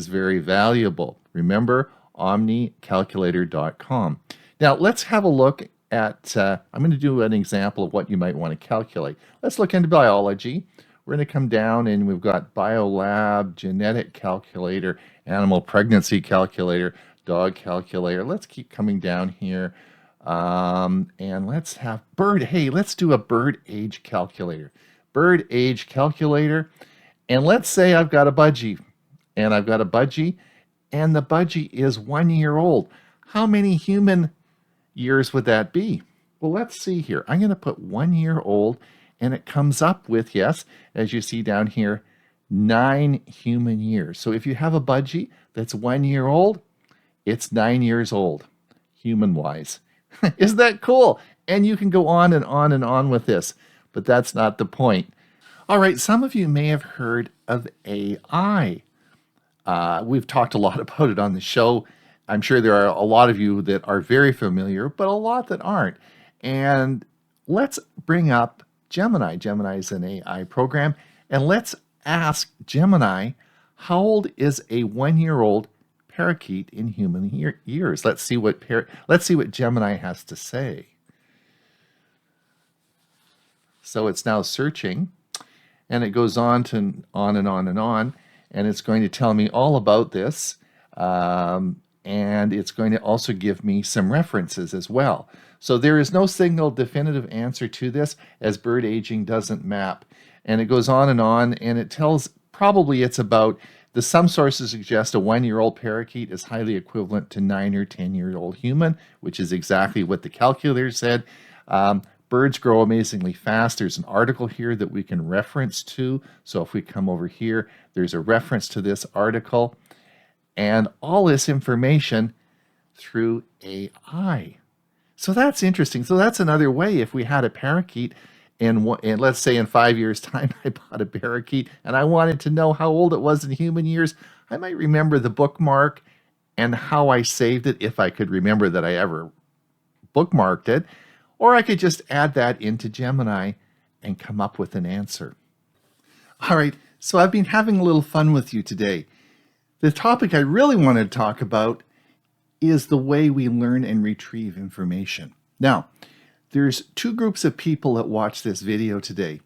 very valuable. Remember, ℸ𝕒𝕉𝕍.com. Now let's have a look at, I'm going to do an example of what you might want to calculate. Let's look into biology. We're going to come down and we've got biolab, genetic calculator, animal pregnancy calculator, dog calculator. Let's keep coming down here. And let's have let's do a bird age calculator. Bird age calculator. And let's say I've got a budgie, and the budgie is 1 year old. How many human years would that be? Well, let's see here. I'm going to put 1 year old, and it comes up with, yes, as you see down here, 9 human years. So if you have a budgie that's 1 year old, it's 9 years old, human-wise. Isn't that cool? And you can go on and on and on with this, but that's not the point. All right, some of you may have heard of AI. We've talked a lot about it on the show. I'm sure there are a lot of you that are very familiar, but a lot that aren't. And let's bring up Gemini. Gemini is an AI program. And let's ask Gemini, how old is a 1-year-old parakeet in human years? Let's see what Gemini has to say. So it's now searching, and it goes on and on, and it's going to tell me all about this, and it's going to also give me some references as well. So there is no single definitive answer to this, as bird aging doesn't map. And it goes on, and it tells probably it's about, some sources suggest a 1-year-old parakeet is highly equivalent to 9 or 10-year-old human, which is exactly what the calculator said. Birds grow amazingly fast. There's an article here that we can reference to. So if we come over here, there's a reference to this article. And all this information through AI. So that's interesting. So that's another way. If we had a parakeet, and let's say in 5 years' time, I bought a parakeet and I wanted to know how old it was in human years, I might remember the bookmark and how I saved it, if I could remember that I ever bookmarked it. Or I could just add that into Gemini and come up with an answer. All right, so I've been having a little fun with you today. The topic I really want to talk about is the way we learn and retrieve information. Now, there's two groups of people that watch this video today.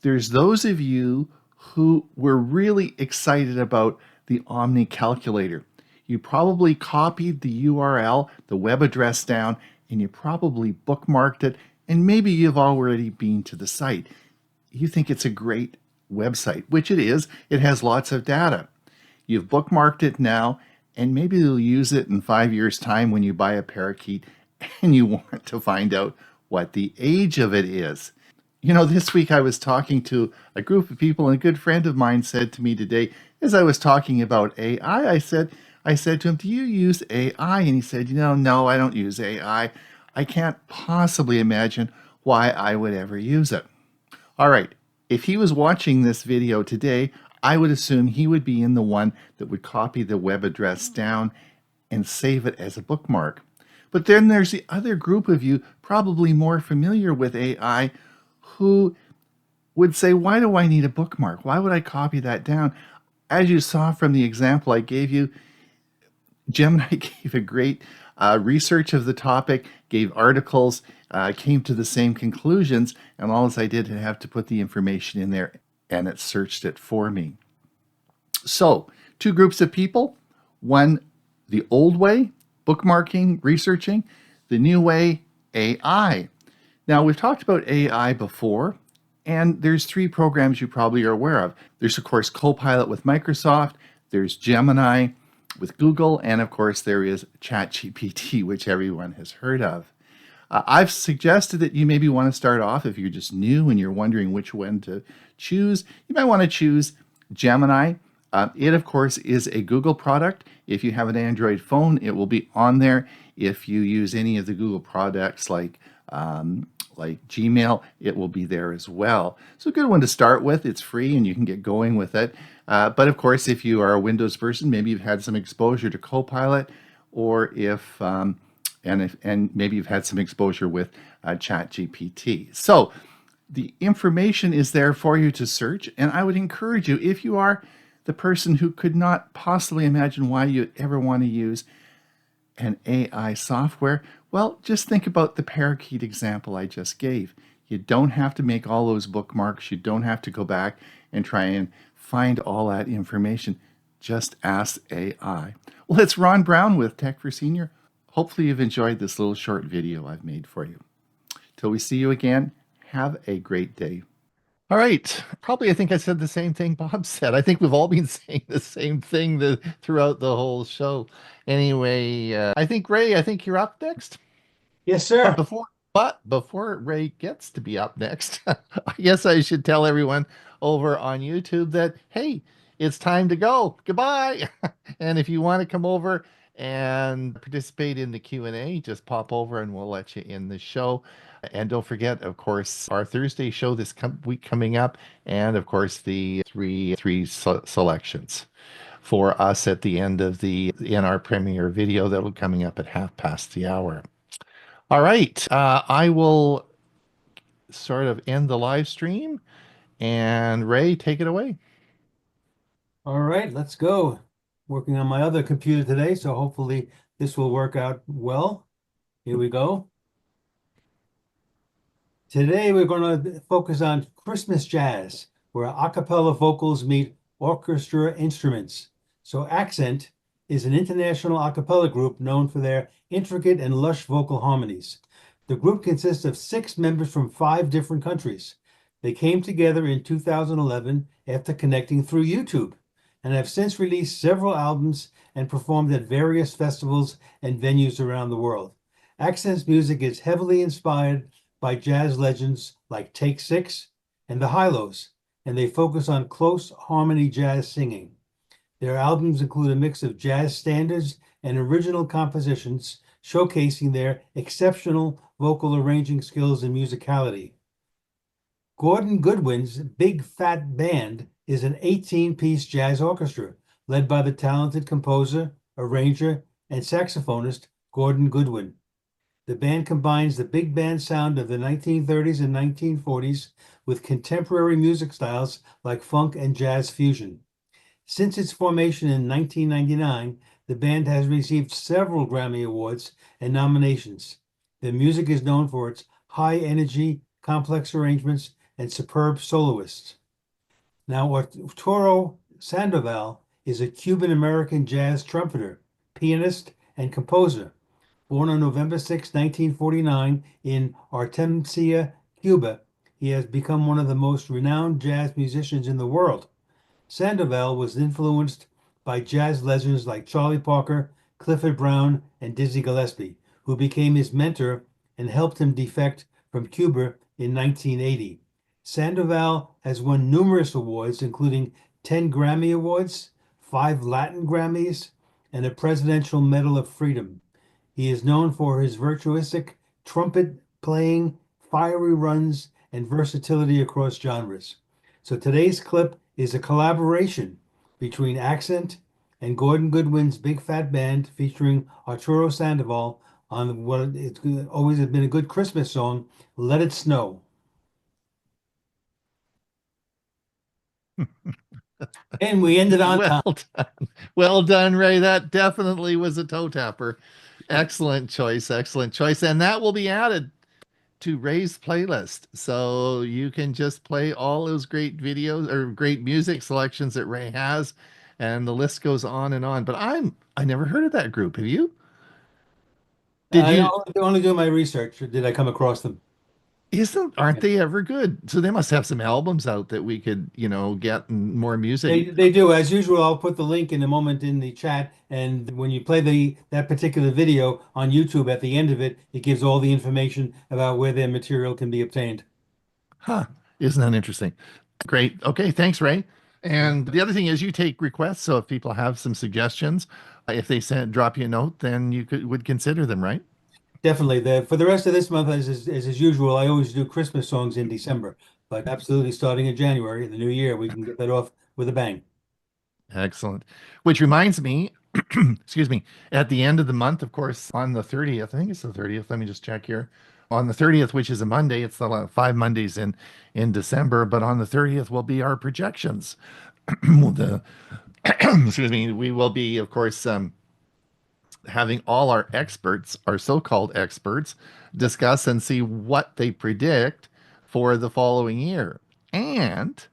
There's those of you who were really excited about the Omni calculator. You probably copied the URL, the web address down, and you probably bookmarked it, and maybe you've already been to the site. You think it's a great website, which it is. It has lots of data. You've bookmarked it now, and maybe you'll use it in 5 years' time when you buy a parakeet and you want to find out what the age of it is. You know, this week I was talking to a group of people, and a good friend of mine said to me today, as I was talking about AI, I said to him, do you use AI? And he said, no, I don't use AI. I can't possibly imagine why I would ever use it. All right, if he was watching this video today, I would assume he would be in the one that would copy the web address down and save it as a bookmark. But then there's the other group of you, probably more familiar with AI, who would say, why do I need a bookmark? Why would I copy that down? As you saw from the example I gave you, Gemini gave a great research of the topic, gave articles, came to the same conclusions, and all I did have to put the information in there, and it searched it for me. So, two groups of people. One, the old way, bookmarking, researching. The new way, AI. Now, we've talked about AI before, and there's 3 programs you probably are aware of. There's, of course, Copilot with Microsoft. There's Gemini with Google, and of course there is ChatGPT, which everyone has heard of. I've suggested that you maybe want to start off, if you're just new and you're wondering which one to choose, you might want to choose Gemini. It, of course, is a Google product. If you have an Android phone, it will be on there. If you use any of the Google products like Gmail, it will be there as well. So a good one to start with. It's free and you can get going with it. But of course, if you are a Windows person, maybe you've had some exposure to Copilot, or if maybe you've had some exposure with ChatGPT. So the information is there for you to search, and I would encourage you, if you are the person who could not possibly imagine why you'd ever want to use an AI software, well, just think about the parakeet example I just gave. You don't have to make all those bookmarks. You don't have to go back and try and find all that information. Just ask AI. Well, it's Ron Brown with Tech for Senior. Hopefully you've enjoyed this little short video I've made for you. Till we see you again, have a great day. All right. Probably I think I said the same thing Bob said. I think we've all been saying the same thing throughout the whole show. Anyway, I think Ray, you're up next. Yes, sir. But before Ray gets to be up next, I guess I should tell everyone over on YouTube that, hey, it's time to go. Goodbye. And if you want to come over and participate in the Q&A, just pop over and we'll let you in the show. And don't forget, of course, our Thursday show this week coming up, and of course the three selections for us at the end of in our premiere video that'll be coming up at 1/2 past the hour. All right, I will sort of end the live stream, and Ray, take it away. All right, let's go. Working on my other computer today, so hopefully this will work out well. Here we go. Today we're going to focus on Christmas jazz, where a cappella vocals meet orchestra instruments. So Accent is an international a cappella group known for their intricate and lush vocal harmonies. The group consists of 6 members from 5 different countries. They came together in 2011 after connecting through YouTube and have since released several albums and performed at various festivals and venues around the world. Accent's music is heavily inspired by jazz legends like Take 6 and the Hi-Los, and they focus on close harmony jazz singing. Their albums include a mix of jazz standards and original compositions, showcasing their exceptional vocal arranging skills and musicality. Gordon Goodwin's Big Fat Band is an 18-piece jazz orchestra led by the talented composer, arranger, and saxophonist Gordon Goodwin. The band combines the big band sound of the 1930s and 1940s with contemporary music styles like funk and jazz fusion. Since its formation in 1999, the band has received several Grammy Awards and nominations. The music is known for its high energy, complex arrangements, and superb soloists. Now, Arturo Sandoval is a Cuban-American jazz trumpeter, pianist, and composer. Born on November 6, 1949 in Artemisia, Cuba, he has become one of the most renowned jazz musicians in the world. Sandoval was influenced by jazz legends like Charlie Parker, Clifford Brown, and Dizzy Gillespie, who became his mentor and helped him defect from Cuba in 1980. Sandoval has won numerous awards, including 10 Grammy Awards, 5 Latin Grammys, and a Presidential Medal of Freedom. He is known for his virtuosic trumpet playing, fiery runs, and versatility across genres. So today's clip is a collaboration between Accent and Gordon Goodwin's Big Fat Band featuring Arturo Sandoval on what it's always been a good Christmas song, Let It Snow. And we ended on time. Well done. Well done, Ray. That definitely was a toe tapper. Excellent choice. Excellent choice. And that will be added to Ray's playlist. So you can just play all those great videos or great music selections that Ray has. And the list goes on and on. But I never heard of that group. Have you? Did I you? only do my research, or did I come across them? Aren't they ever good? So they must have some albums out that we could, get more music. They do. As usual, I'll put the link in a moment in the chat. And when you play that particular video on YouTube, at the end of it, it gives all the information about where their material can be obtained. Huh. Isn't that interesting? Great. Okay. Thanks, Ray. And the other thing is you take requests. So if people have some suggestions, if they drop you a note, then you would consider them, right? Definitely. For the rest of this month, as usual, I always do Christmas songs in December. But absolutely, starting in January, the new year, we can get that off with a bang. Excellent. Which reminds me, excuse me, at the end of the month, of course, on the 30th, I think it's the 30th. Let me just check here. On the 30th, which is a Monday, it's the 5 Mondays in December, but on the 30th will be our projections. Excuse me, we will be, of course, having all our experts, our so-called experts, discuss and see what they predict for the following year. And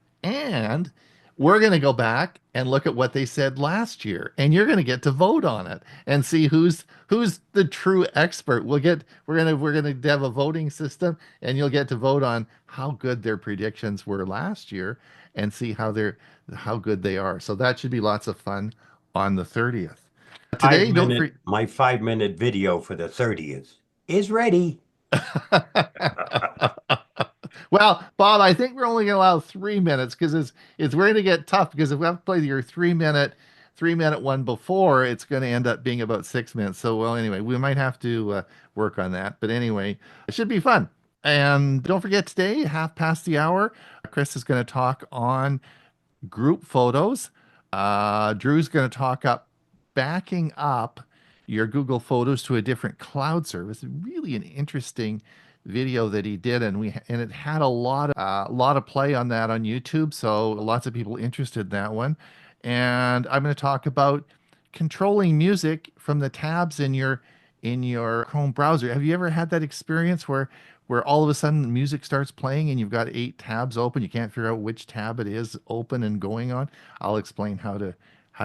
we're going to go back and look at what they said last year, and you're going to get to vote on it and see who's the true expert. We're going to have a voting system, and you'll get to vote on how good their predictions were last year and see how good they are. So that should be lots of fun on the 30th. Today, my 5-minute video for the 30th is ready. Well, Bob, I think we're only going to allow 3 minutes because we're going to get tough because if we have to play your 3-minute one before, it's going to end up being about 6 minutes. So, well, anyway, we might have to work on that. But anyway, it should be fun. And don't forget today, 1/2 past the hour, Chris is going to talk on group photos. Drew's going to talk up backing up your Google Photos to a different cloud service. Really an interesting video that he did, and it had a lot of play on that on YouTube. So lots of people interested in that one. And I'm going to talk about controlling music from the tabs in your Chrome browser. Have you ever had that experience where all of a sudden the music starts playing and you've got 8 tabs open? You can't figure out which tab it is open and going on. I'll explain how to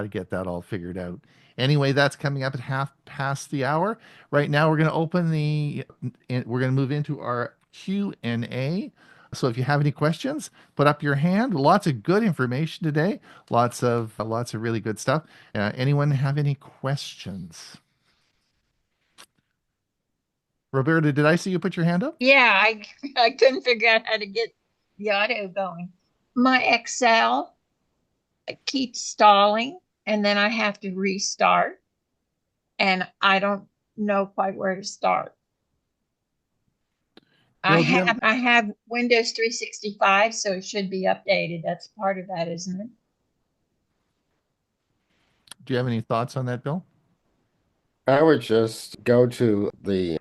get that all figured out. Anyway, that's coming up at 1/2 past the hour. Right now, we're going to we're going to move into our Q&A. So if you have any questions, put up your hand. Lots of good information today. Lots of really good stuff. Anyone have any questions? Roberta, did I see you put your hand up? Yeah, I couldn't figure out how to get the audio going. My Excel keeps stalling, and then I have to restart, and I don't know quite where to start. Bill, do you have- I have Windows 365, so it should be updated. That's part of that, isn't it? Do you have any thoughts on that, Bill? I would just go to the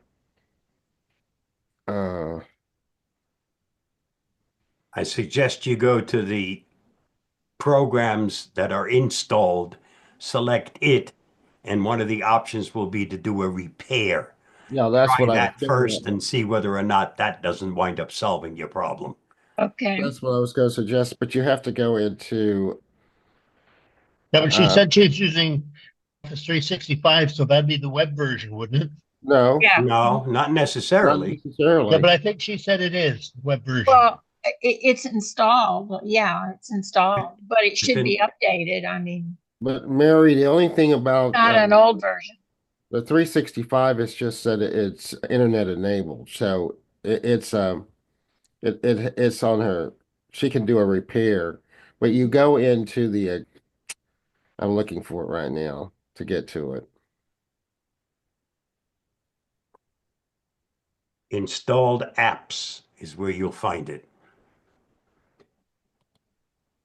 I suggest you go to the programs that are installed, select it, and one of the options will be to do a repair. yeah, that's Try what I was that thinking first of. and see whether or not that doesn't wind up solving your problem. Okay. That's what I was going to suggest, but you have to go into Yeah, but she said she's using Office 365, so that'd be the web version, wouldn't it? no, Yeah. No, not not necessarily. necessarily. Yeah, but I think she said it is web version. Well, it's installed. Yeah, it's installed, but it should in- be updated. I mean, But Mary, the only thing about not an old version. the 365 is just that it's internet enabled, so it's it's on her. She can do a repair, but you go into the. I'm looking for it right now to get to it. Installed apps is where you'll find it.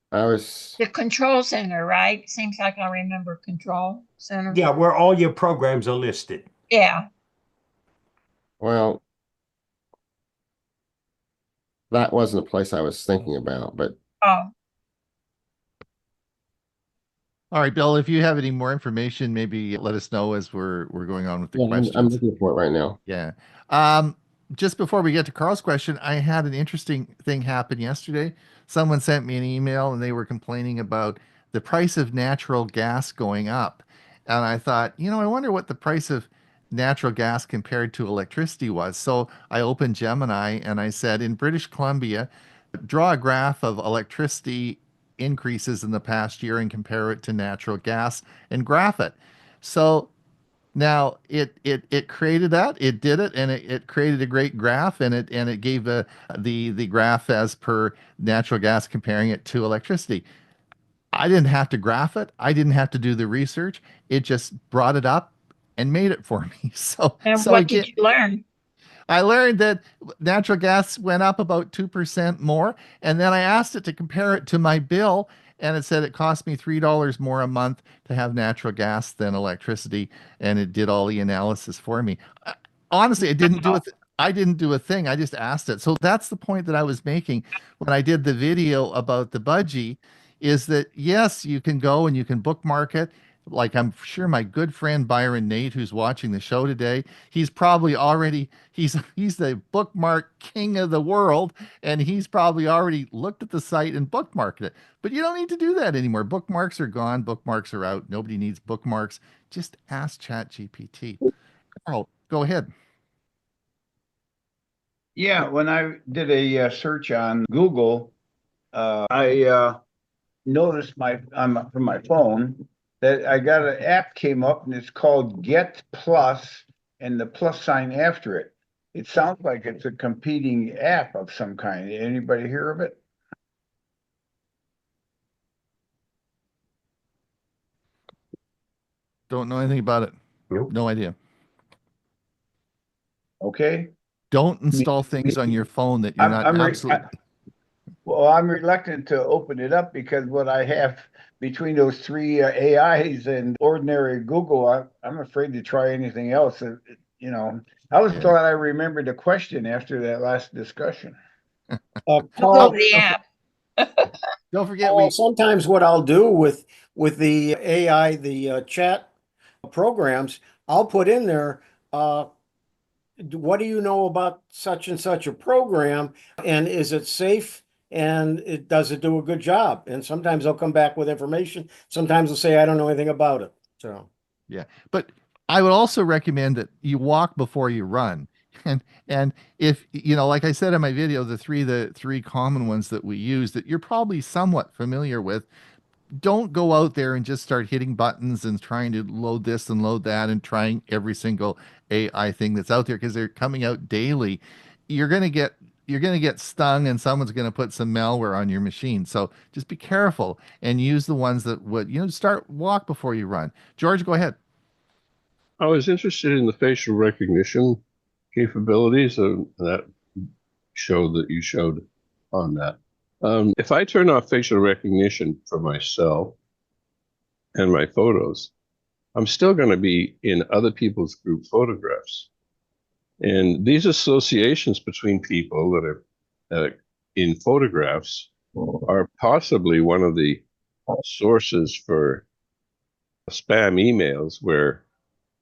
I was The control center, right? Seems like I remember control center. Yeah, where all your programs are listed. Yeah. well. That wasn't a place I was thinking about, but Oh, All right, Bill, if you have any more information, maybe let us know as we're going on with the yeah, questions. I'm looking for it right now. Yeah. Just before we get to Carl's question, I had an interesting thing happen yesterday. Someone sent me an email and they were complaining about the price of natural gas going up. And I thought, I wonder what the price of natural gas compared to electricity was. So I opened Gemini and I said, in British Columbia, draw a graph of electricity increases in the past year and compare it to natural gas and graph it. So now it created that, it did it, and it created a great graph, and it gave the graph as per natural gas comparing it to electricity. I didn't have to graph it. I didn't have to do the research. It just brought it up and made it for me. and So what again, did you learn? I learned that natural gas went up about 2% more. And then I asked it to compare it to my bill, and it said it cost me $3 more a month to have natural gas than electricity. And it did all the analysis for me. Honestly, I didn't do a thing. I just asked it. So that's the point that I was making when I did the video about the budgie, is that yes, you can go and you can bookmark it. Like I'm sure my good friend Byron Nate, who's watching the show today, he's probably already he's the bookmark king of the world, and he's probably already looked at the site and bookmarked it. But you don't need to do that anymore. Bookmarks are gone. Bookmarks are out. Nobody needs bookmarks. Just ask ChatGPT. Carl, go ahead. Yeah, when I did a search on Google, I noticed from my phone that I got an app came up and it's called Get Plus and the plus sign after it. It sounds like it's a competing app of some kind. Anybody hear of it? Don't know anything about it. Nope. No idea. Okay. Don't install things on your phone that you're not absolutely. Well, I'm reluctant to open it up because what I have between those three AIs and ordinary Google, I'm afraid to try anything else. You know, I was glad I remembered the question after that last discussion. Upload the app. Don't forget, sometimes what I'll do with the AI, the chat programs, I'll put in there, what do you know about such and such a program, and is it safe, and does it do a good job? And sometimes they'll come back with information. Sometimes they'll say, I don't know anything about it. So yeah, but I would also recommend that you walk before you run. And if you know, like I said in my video, the three common ones that we use that you're probably somewhat familiar with, don't go out there and just start hitting buttons and trying to load this and load that and trying every single AI thing that's out there, because they're coming out daily. You're going to get stung, and someone's going to put some malware on your machine. So just be careful and use the ones that would, walk before you run. George, go ahead. I was interested in the facial recognition capabilities of that show that you showed on that. If I turn off facial recognition for myself and my photos, I'm still going to be in other people's group photographs. And these associations between people that are in photographs are possibly one of the sources for spam emails where,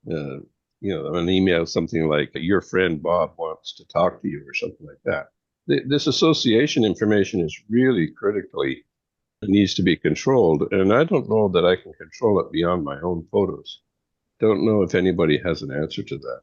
an email, something like, your friend Bob wants to talk to you or something like that. This association information is really critically needs to be controlled. And I don't know that I can control it beyond my own photos. Don't know if anybody has an answer to that.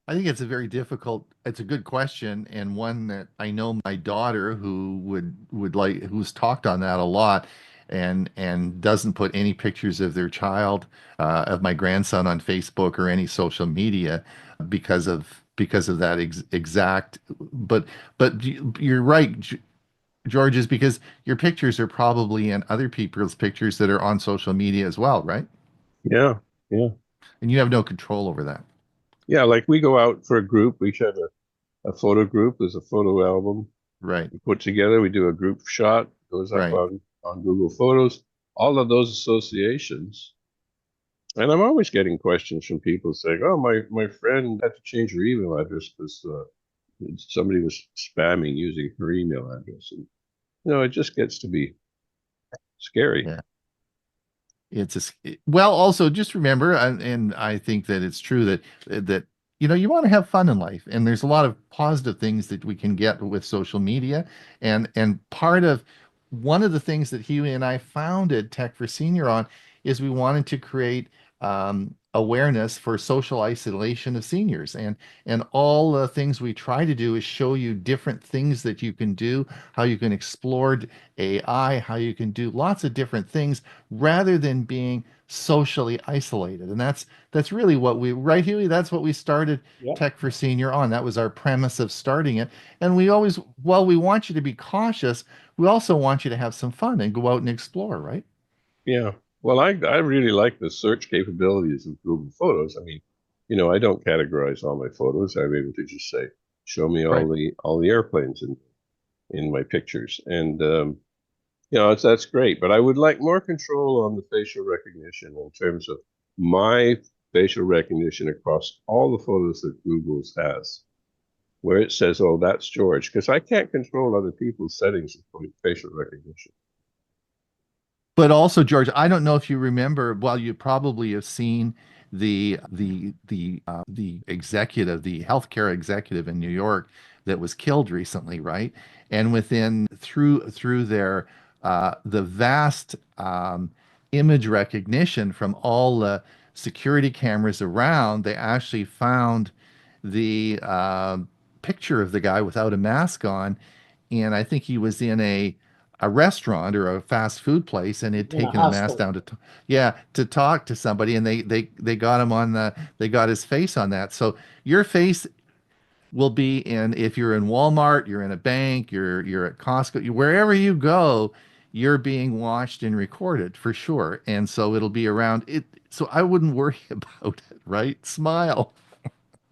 I think it's a good question, and one that I know my daughter, who who's talked on that a lot, and doesn't put any pictures of their child, of my grandson, on Facebook or any social media because of that exact. But you're right, George, is because your pictures are probably in other people's pictures that are on social media as well, right? Yeah. And you have no control over that. Yeah, like we go out for a group, we each have a photo group, there's a photo album. Right. We put together, we do a group shot, goes up on Google Photos, all of those associations. And I'm always getting questions from people saying, oh, my friend had to change her email address because somebody was spamming using her email address. And, it just gets to be scary. Yeah. Well, also just remember, and I think that it's true that you want to have fun in life, and there's a lot of positive things that we can get with social media, and one of the things that Hewie and I founded Tech for Senior on is we wanted to create awareness for social isolation of seniors, and all the things we try to do is show you different things that you can do, how you can explore AI, how you can do lots of different things rather than being socially isolated. And that's really what right, Hewie, that's what we started Tech for Senior on. That was our premise of starting it. And we always, while we want you to be cautious, we also want you to have some fun and go out and explore, right? Yeah. Well, I really like the search capabilities of Google Photos. I mean, I don't categorize all my photos. I'm able to just say, show me all the airplanes in my pictures. And, that's great. But I would like more control on the facial recognition in terms of my facial recognition across all the photos that Google's has, where it says, oh, that's George, because I can't control other people's settings of facial recognition. But also, George, I don't know if you remember, well, you probably have seen the executive, the healthcare executive in New York that was killed recently, right? And through their the vast image recognition from all the security cameras around, they actually found the picture of the guy without a mask on, and I think he was in a restaurant or a fast food place, and had taken a mask down to talk to somebody, and they got him they got his face on that. So your face will be if you're in Walmart, you're in a bank, you're at Costco, wherever you go, you're being watched and recorded for sure. And so it'll be around it. So I wouldn't worry about it, right? Smile.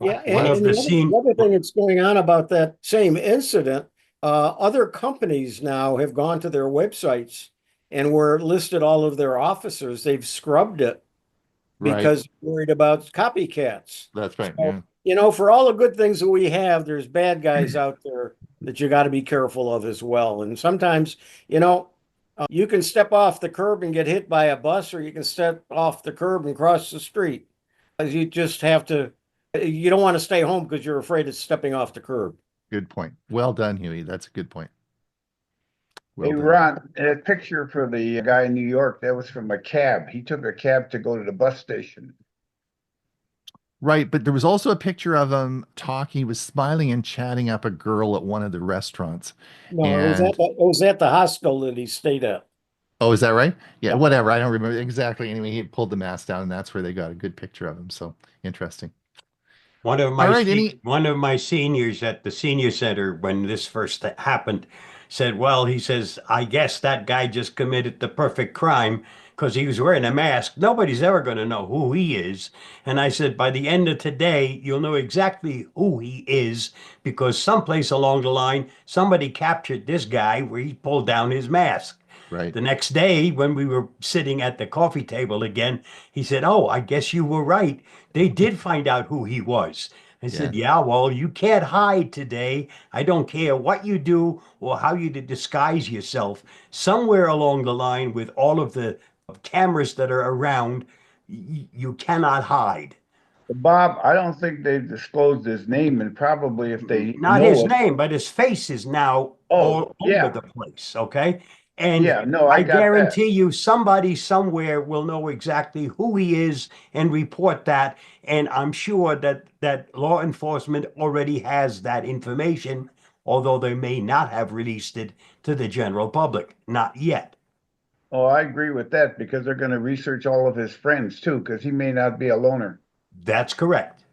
Yeah, One of and the the other thing that's going on about that same incident, other companies now have gone to their websites and were listed all of their officers. They've scrubbed it Right. because they're worried about copycats. That's right. So, for all the good things that we have, there's bad guys out there that you got to be careful of as well. And sometimes, you can step off the curb and get hit by a bus, or you can step off the curb and cross the street. You just have to, you don't want to stay home because you're afraid of stepping off the curb. Good point. Well done, Hewie. That's a good point. Well Hey, done. Ron, that picture for the guy in New York, that was from a cab. He took a cab to go to the bus station. Right, but there was also a picture of him talking. He was smiling and chatting up a girl at one of the restaurants. No, it was at the hostel that he stayed at. Oh, is that right? Yeah, whatever. I don't remember exactly. Anyway, he pulled the mask down, and that's where they got a good picture of him. So interesting. One of All right, one of my seniors at the senior center when this first happened said, well, he says, I guess that guy just committed the perfect crime because he was wearing a mask. Nobody's ever going to know who he is. And I said, by the end of today, you'll know exactly who he is because someplace along the line, somebody captured this guy where he pulled down his mask. Right. The next day, when we were sitting at the coffee table again, he said, oh, I guess you were right. They did find out who he was. I said, yeah, well, you can't hide today. I don't care what you do or how you disguise yourself. Somewhere along the line with all of the cameras that are around, you cannot hide. Bob, I don't think they've disclosed his name, and probably if they Not know his it- name, but his face is now all over the place, okay? And Yeah, no, I got that. guarantee you somebody somewhere will know exactly who he is and report that. And I'm sure that law enforcement already has that information, although they may not have released it to the general public. Not yet. Oh, I agree with that because they're going to research all of his friends too, because he may not be a loner. That's correct.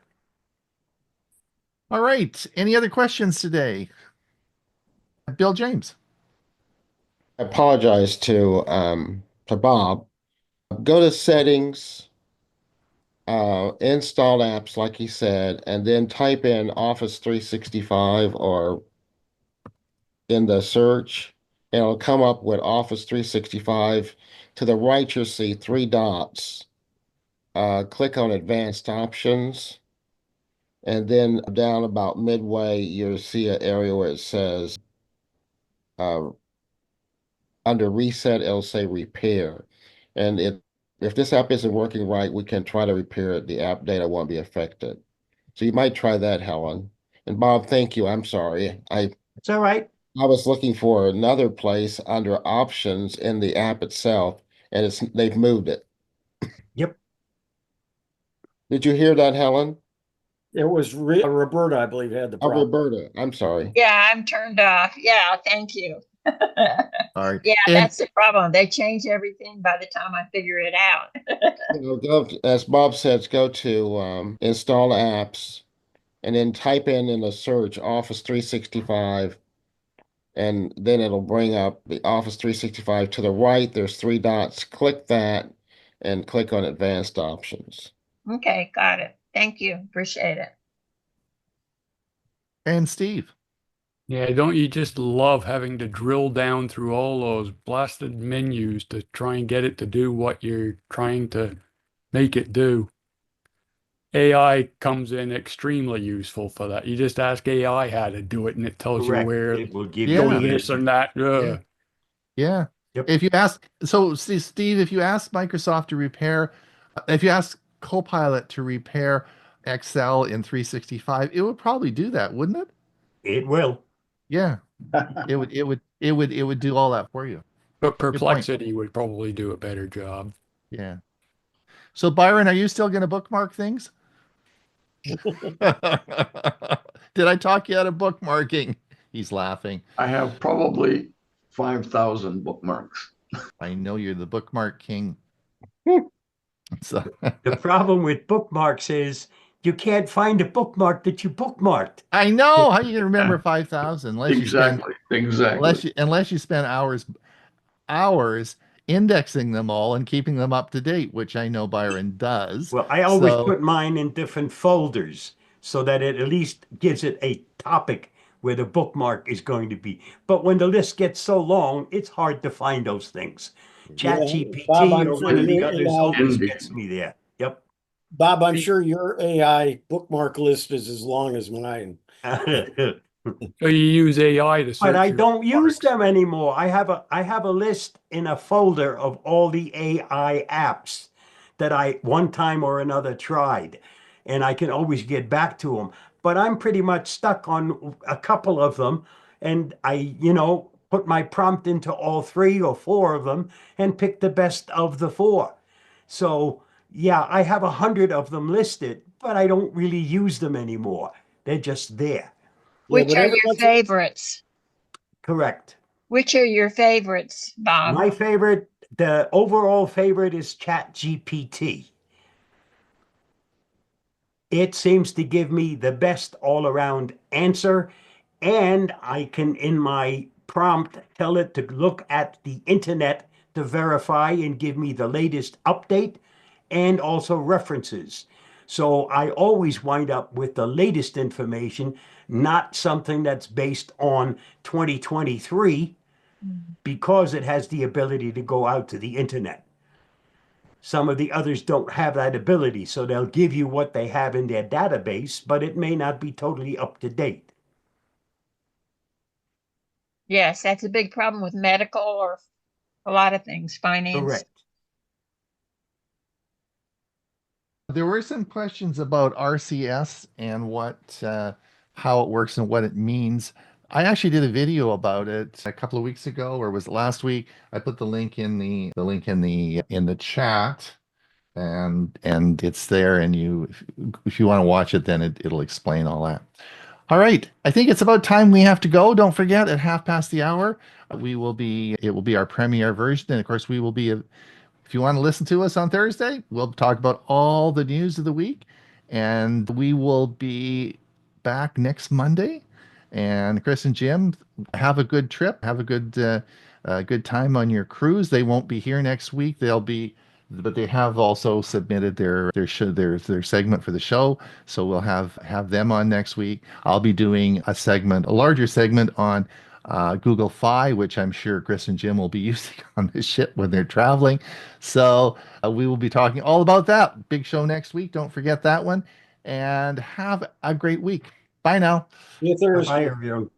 All right. Any other questions today? Bill James. I apologize to Bob. Go to settings, install apps, like he said, and then type in Office 365 or in the search, and it'll come up with Office 365. To the right, you'll see three dots. Click on Advanced Options, and then down about midway, you'll see an area where it says under Reset, it'll say Repair. And if this app isn't working right, we can try to repair it. The app data won't be affected. So you might try that, Helen. And Bob, thank you. I'm sorry. It's all right. I was looking for another place under Options in the app itself, and they've moved it. Yep. Did you hear that, Helen? It was Roberta, I believe, had the Oh, problem. Roberta, I'm sorry. Yeah, I'm turned off. Yeah, thank you. All right. Yeah, that's the problem. They change everything by the time I figure it out. As Bob says, go to Install Apps, and then type in the search Office 365, and then it'll bring up the Office 365. To the right, there's three dots. Click that and click on Advanced Options. Okay, got it. Thank you. Appreciate it. And Steve. Yeah, don't you just love having to drill down through all those blasted menus to try and get it to do what you're trying to make it do? AI comes in extremely useful for that. You just ask AI how to do it, and it tells Correct. you where It will give Yeah. you this and that. Yeah. Yep. If you ask, so Steve, if you ask Microsoft to repair, if you ask Copilot to repair Excel in 365, it would probably do that, wouldn't it? It will. Yeah. It would do all that for you. But Perplexity would probably do a better job. Yeah. So Byron, are you still going to bookmark things? Did I talk you out of bookmarking? He's laughing. I have probably 5,000 bookmarks. I know you're the bookmark king. So The problem with bookmarks is you can't find a bookmark that you bookmarked. I know how you can remember 5,000 unless Exactly. unless you spend hours indexing them all and keeping them up to date, which I know Byron does. Well, I always So- put mine in different folders so that it at least gives it a topic where the bookmark is going to be. But when the list gets so long, it's hard to find those things. Yeah, ChatGPT Bob, I'm or sure one of the your others AI always Indeed. gets me there. Yep. Bob, I'm sure your AI bookmark list is as long as mine. So you use AI to search. But I your don't use bookmarks. them anymore. I have a list in a folder of all the AI apps that I one time or another tried, and I can always get back to them. But I'm pretty much stuck on a couple of them, and I, put my prompt into all 3 or 4 of them and pick the best of the 4. So yeah, I have 100 of them listed, but I don't really use them anymore. They're just there. Yeah, Which but are every your once favorites? Correct. Which are your favorites, Bob? My favorite, the overall favorite is ChatGPT. It seems to give me the best all around answer, and I can, in my prompt, tell it to look at the internet to verify and give me the latest update and also references. So I always wind up with the latest information, not something that's based on 2023, because it has the ability to go out to the internet. Some of the others don't have that ability, so they'll give you what they have in their database, but it may not be totally up to date. Yes, that's a big problem with medical or a lot of things, finance. Correct. There were some questions about RCS and how it works and what it means. I actually did a video about it a couple of weeks ago, or was it last week? I put the link in the chat, and it's there. And if you want to watch it, then it'll explain all that. All right, I think it's about time we have to go. Don't forget, at 1/2 past the hour, it will be our premiere version, and of course we will be. If you want to listen to us on Thursday, we'll talk about all the news of the week, and we will be back next Monday. And Chris and Jim, have a good trip. Have a good time on your cruise. They won't be here next week. But they have also submitted their segment for the show, so we'll have them on next week. I'll be doing a larger segment on Google Fi, which I'm sure Chris and Jim will be using on the ship when they're traveling. So we will be talking all about that. Big show next week. Don't forget that one. And have a great week. Bye now. See you Thursday. Bye, everyone.